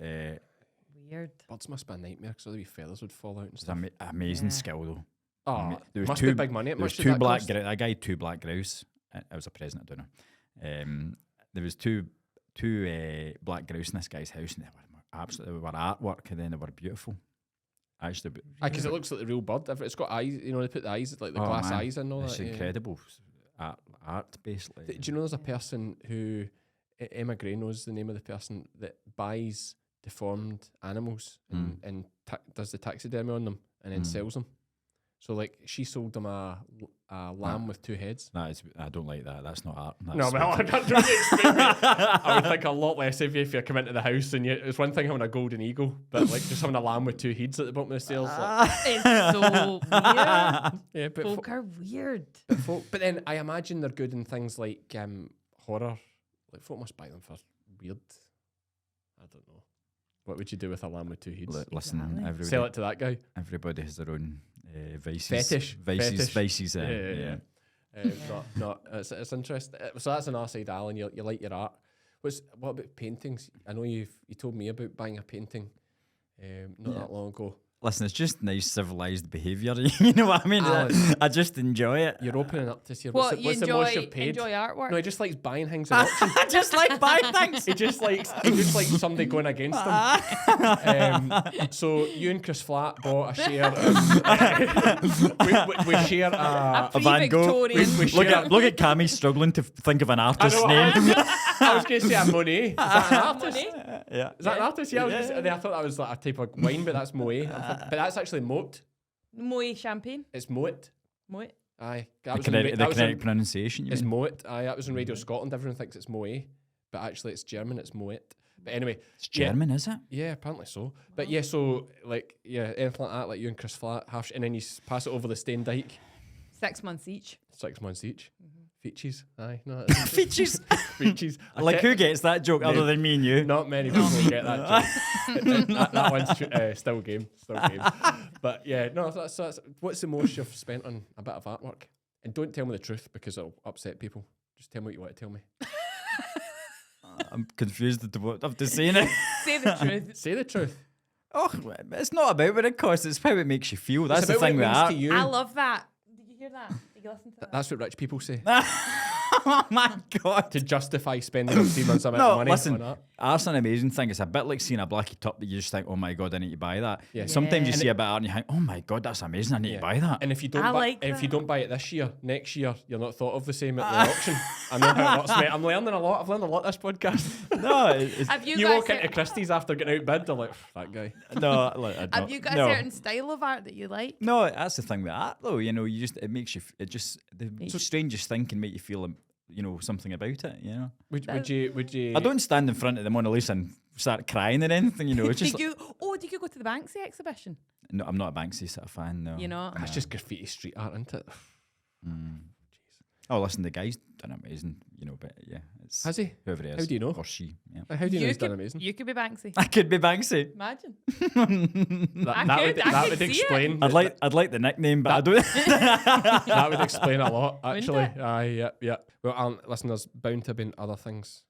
B: Weird.
A: Birds must be a nightmare because all the wee feathers would fall out and
C: it's
A: stuff.
C: amazing
B: Yeah.
C: skill though.
A: Oh,
C: There was
A: must
C: two-
A: be big money.
C: There
A: How
C: was
A: much did
C: two
A: that
C: black
A: cost?
C: grouse. That guy had 2 black grouse. I was a present. I don't know. There was two black grouse in this guy's house, and they were absolutely artwork, and then they were beautiful. Actually,
A: Because it looks like the real bird. It's got eyes. You know, they put the eyes like the
C: Oh,
A: glass
C: man.
A: eyes in and all
C: it's
A: that. yeah.
C: incredible art basically.
A: Do you know there's a person who Emma Gray knows the name of the person that buys deformed animals and does the taxidermy on them and then sells them. So like she sold them a lamb with 2 heads.
C: That is, I don't like that. That's not art. That's
A: No, well, I can't really explain it. I would think a lot less of you if you come into the house and it's one thing having a golden eagle, but like just having a lamb with 2 heads at the bottom of the stairs. Like,
B: It's so weird.
A: yeah, but
B: Folk are weird.
A: but then I imagine they're good in things like horror. Like folk must buy them for weird. I don't know. What would you do with a lamb with 2 heads?
C: Listen,
B: Exactly.
C: everybody,
A: Sell it to that guy.
C: everybody has their own vices.
A: Fetish.
C: Vices.
A: Yeah. It's interesting. So that's an side, Alan. You like your art. What about paintings? I know you told me about buying a painting not that long ago.
C: Listen, it's just nice civilized behaviour. You know what I mean?
A: Alan.
C: I just enjoy it.
A: You're opening up to see
B: What, you
A: what's the most you've
B: enjoy
A: paid.
B: artwork?
A: No, he just likes buying things at auction.
C: I just like buying things.
A: He just likes somebody going against him. So you and Chris Flatt bought a share. We share
B: A
A: a
C: Van Gogh.
B: pre-Victorian.
A: we
C: Look
A: share.
C: at Cammy struggling to think of an
A: I
C: artist's
A: know,
C: name.
A: I was going to say a Monet. Is that an artist?
C: Yeah.
A: Is that an artist? Yeah, I thought that was like a type of wine, but that's Moet. But that's actually Moat.
B: Moet champagne.
A: It's Moet.
B: Moet.
A: Aye.
C: The correct pronunciation. You
A: It's
C: mean?
A: Moet. Aye, that was in Radio Scotland. Everyone thinks it's Moe, but actually it's German. It's Moet. But anyway,
C: It's German, is it?
A: yeah, apparently so. But yeah, so like anything like that, like you and Chris Flatt, and then you pass it over the Stane Dyke,
B: 6 months each.
A: 6 months each. Features. Aye, no, that's
C: Features.
A: features.
C: Like, who gets that joke other than me and you?
A: Not many people get that joke. that one's still game. But yeah, no, that's what's the most you've spent on a bit of artwork? And don't tell me the truth because it'll upset people. Just tell me what you want to tell me.
C: I'm confused as to what I have to say now.
B: Say the truth.
A: Say the truth.
C: Oh, it's not about what it costs, it's how it makes you feel. That's
A: It's
C: the
A: about
C: thing
A: what
C: with
A: it means
C: art.
A: to you.
B: I love that. Did you hear that? Did you listen to that?
A: That's what rich people say
C: Oh my God.
A: to justify spending obscene amount of
C: No,
A: money
C: listen,
A: on art.
C: art's an amazing thing. It's a bit like seeing a blackie top that you just think, oh my God, I need to buy that.
A: Yeah.
C: Sometimes you
B: Yeah.
C: see a bit of art and you think, oh my God, that's amazing, I need
A: Yeah.
C: to buy that.
A: And if you don't,
B: I
A: buy,
B: like
A: if you
B: that.
A: don't buy it this year, next year you're not thought of the same at the auction. I know how it works, mate. I'm learning a lot. I've learned a lot this podcast.
C: No, it's,
B: Have you,
A: You
B: got
A: walk
B: a
A: into Christie's after getting outbid, they're like, that guy.
C: no, like, I
B: Have
C: don't-
B: you got
C: no.
B: a certain style of art that you like?
C: No, that's the thing with art, though. You know, it makes you. The strangest thing can make you feel, something about it. You know,
A: Would you?
C: I don't stand in front of the Mona Lisa and start crying or anything. You know, it's just.
B: Did you go to the Banksy exhibition?
C: No, I'm not a Banksy sort of fan. No,
B: You know?
A: That's just graffiti street art, isn't it?
C: Oh, listen, the guy's done amazing. You know, but yeah, it's
A: Has he?
C: whoever it is.
A: How do you know?
C: Or she? Yeah.
A: How do you know he's
B: could,
A: done amazing?
B: You could be Banksy.
C: I could be Banksy.
B: Imagine.
A: That
B: I
A: would
B: could see it.
A: explain.
C: I'd like the nickname, but I don't.
A: That would explain a lot,
B: Wouldn't
A: actually.
B: it?
A: Aye, yeah. Well, Alan, listen, there's bound to have been other things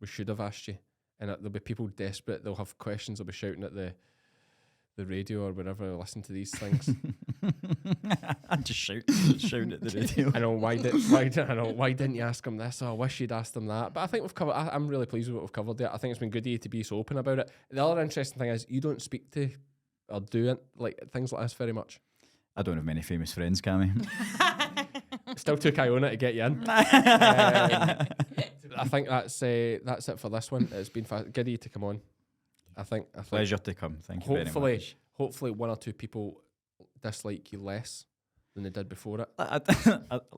A: we should have asked you, and there'll be people desperate. They'll have questions. They'll be shouting at the radio or wherever they listen to these things.
C: I'm just shouting at the radio.
A: I know why didn't you ask him this? Oh, I wish you'd asked him that. But I think we've covered. I'm really pleased with what we've covered there. I think it's been good of you to be so open about it. The other interesting thing is you don't speak to or do it, like things like this very much.
C: I don't have many famous friends, Cammy.
A: Still took Iona to get you in. I think that's it for this one. It's been good of you to come on. I think
C: Pleasure to come. Thank you very much.
A: Hopefully one or two people dislike you less than they did before it.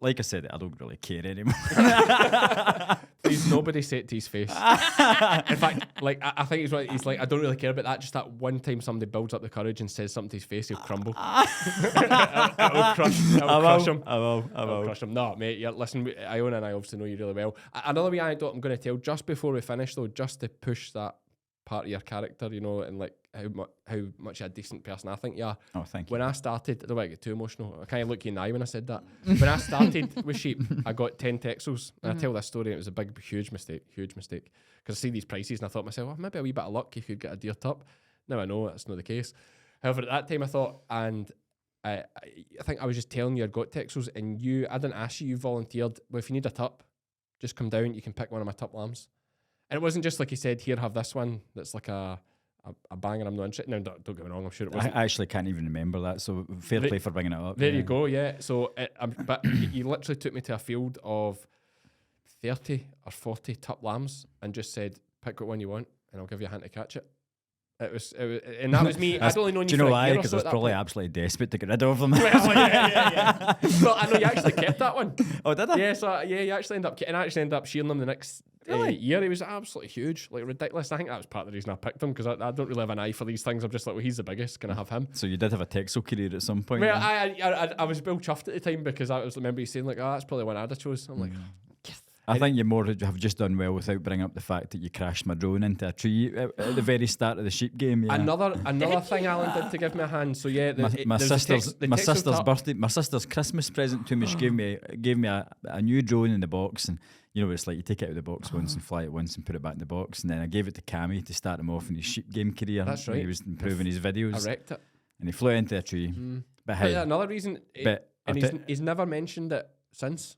C: Like I said, I don't really care anymore.
A: Please, nobody say it to his face. In fact, like I think he's like, I don't really care about that. Just that one time somebody builds up the courage and says something to his face, he'll crumble. It'll crush him.
C: I will.
A: Crush him. No, mate. Listen, Iona and I obviously know you really well. Another wee anecdote I'm going to tell just before we finish, though, just to push that part of your character, you know, and like how much a decent person I think you are.
C: Oh, thank you.
A: When I started, I don't want to get too emotional. I kind of look you in the eye when I said that. When I started with sheep, I got 10 texels. And I tell this story, and it was a huge mistake. Because I see these prices and I thought to myself, well, maybe a wee bit of luck if you could get a deer tup. Now I know that's not the case. However, at that time I thought, and I think I was just telling you I got texels, and I didn't ask you volunteered, well, if you need a tup, just come down, you can pick one of my tup lambs. And it wasn't just like he said, here, have this one that's like a banger, I'm not interested. No, don't get me wrong, I'm sure it wasn't.
C: I actually can't even remember that, so fair play for bringing it up.
A: There you go, yeah. So, but he literally took me to a field of 30 or 40 tup lambs and just said, pick what one you want and I'll give you a hand to catch it. It was, and that was me. I'd only known you for a year or so. Do you know why?
C: Because I was probably absolutely desperate to get rid of them.
A: Well, yeah. Well, I know you actually kept that one.
C: Oh, did I?
A: Yeah, so you actually ended up shearing them the next year. He was absolutely huge, like ridiculous. I think that was part of the reason I picked him, because I don't really have an eye for these things. I'm just like, well, he's the biggest. Can I have him?
C: So you did have a Texel career at some point?
A: Well, I was well chuffed at the time, because I remember you saying like, oh, that's probably one I'd have chose. I'm like, yes.
C: I think you more have just done well without bringing up the fact that you crashed my drone into a tree at the very start of the sheep game. Yeah.
A: Another thing Alan did to give me a hand. So yeah,
C: my sister's birthday, my sister's Christmas present to me. She gave me a new drone in the box, and you know, it's like you take it out of the box once and fly it once and put it back in the box, and then I gave it to Cammy to start him off in his sheep game career.
A: That's right.
C: He was improving his videos.
A: I wrecked it,
C: and he flew into a tree. But hey,
A: another reason. He's never mentioned it since.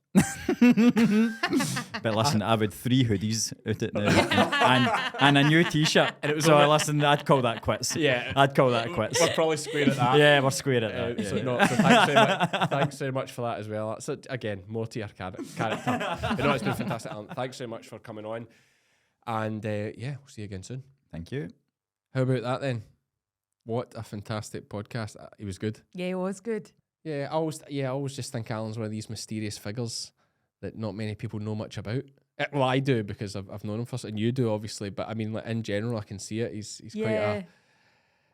C: But listen, I've had 3 hoodies out it now and a new t-shirt, and it was listen, I'd call that quits.
A: Yeah,
C: I'd call that quits.
A: We're probably square at that.
C: Yeah, we're square at that.
A: So thanks very much for that as well. So again, more to your character. You know, it's been fantastic, Alan. Thanks so much for coming on, and we'll see you again soon.
C: Thank you.
A: How about that then? What a fantastic podcast. He was good.
B: Yeah, he was good.
A: Yeah, I always just think Alan's one of these mysterious figures that not many people know much about. Well, I do, because I've known him for, and you do obviously, but I mean, like, in general, I can see it. He's quite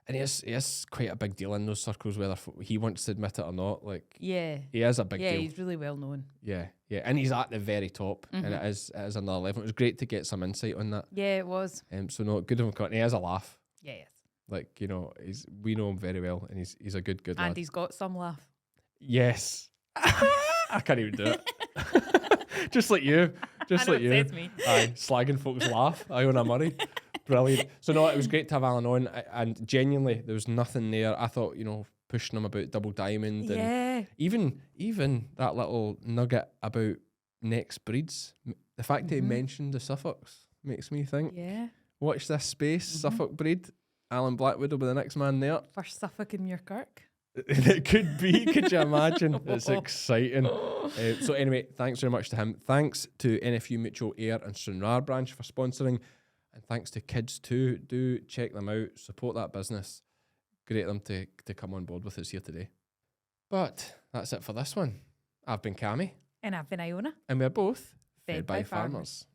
A: and he is quite a big deal in those circles, whether he wants to admit it or not. Like, he is a big deal.
B: Yeah, he's really well known.
A: Yeah, and he's at the very top, and it is another level. It was great to get some insight on that.
B: Yeah, it was.
A: So no, good of him. And he has a laugh.
B: Yeah, yes.
A: Like, you know, we know him very well, and he's a good lad.
B: And he's got some laugh.
A: Yes. I can't even do it. Just like you.
B: Me.
A: Aye, slagging folks laugh. Iona Murray. Brilliant. So no, it was great to have Alan on, and genuinely there was nothing there. I thought, you know, pushing him about Double Diamond, and even that little nugget about next breeds. The fact that he mentioned the Suffolks makes me think.
B: Yeah.
A: Watch this space, Suffolk breed. Alan Blackwood will be the next man there.
B: First Suffolk in Muirkirk.
A: It could be. Could you imagine? It's exciting. So anyway, thanks very much to him. Thanks to NFU Mutual Air and Stranraer branch for sponsoring, and thanks to Kids too. Do check them out. Support that business. Great of them to come on board with us here today. But that's it for this one. I've been Cammy.
B: And I've been Iona.
A: And we're both
B: Fed by farmers.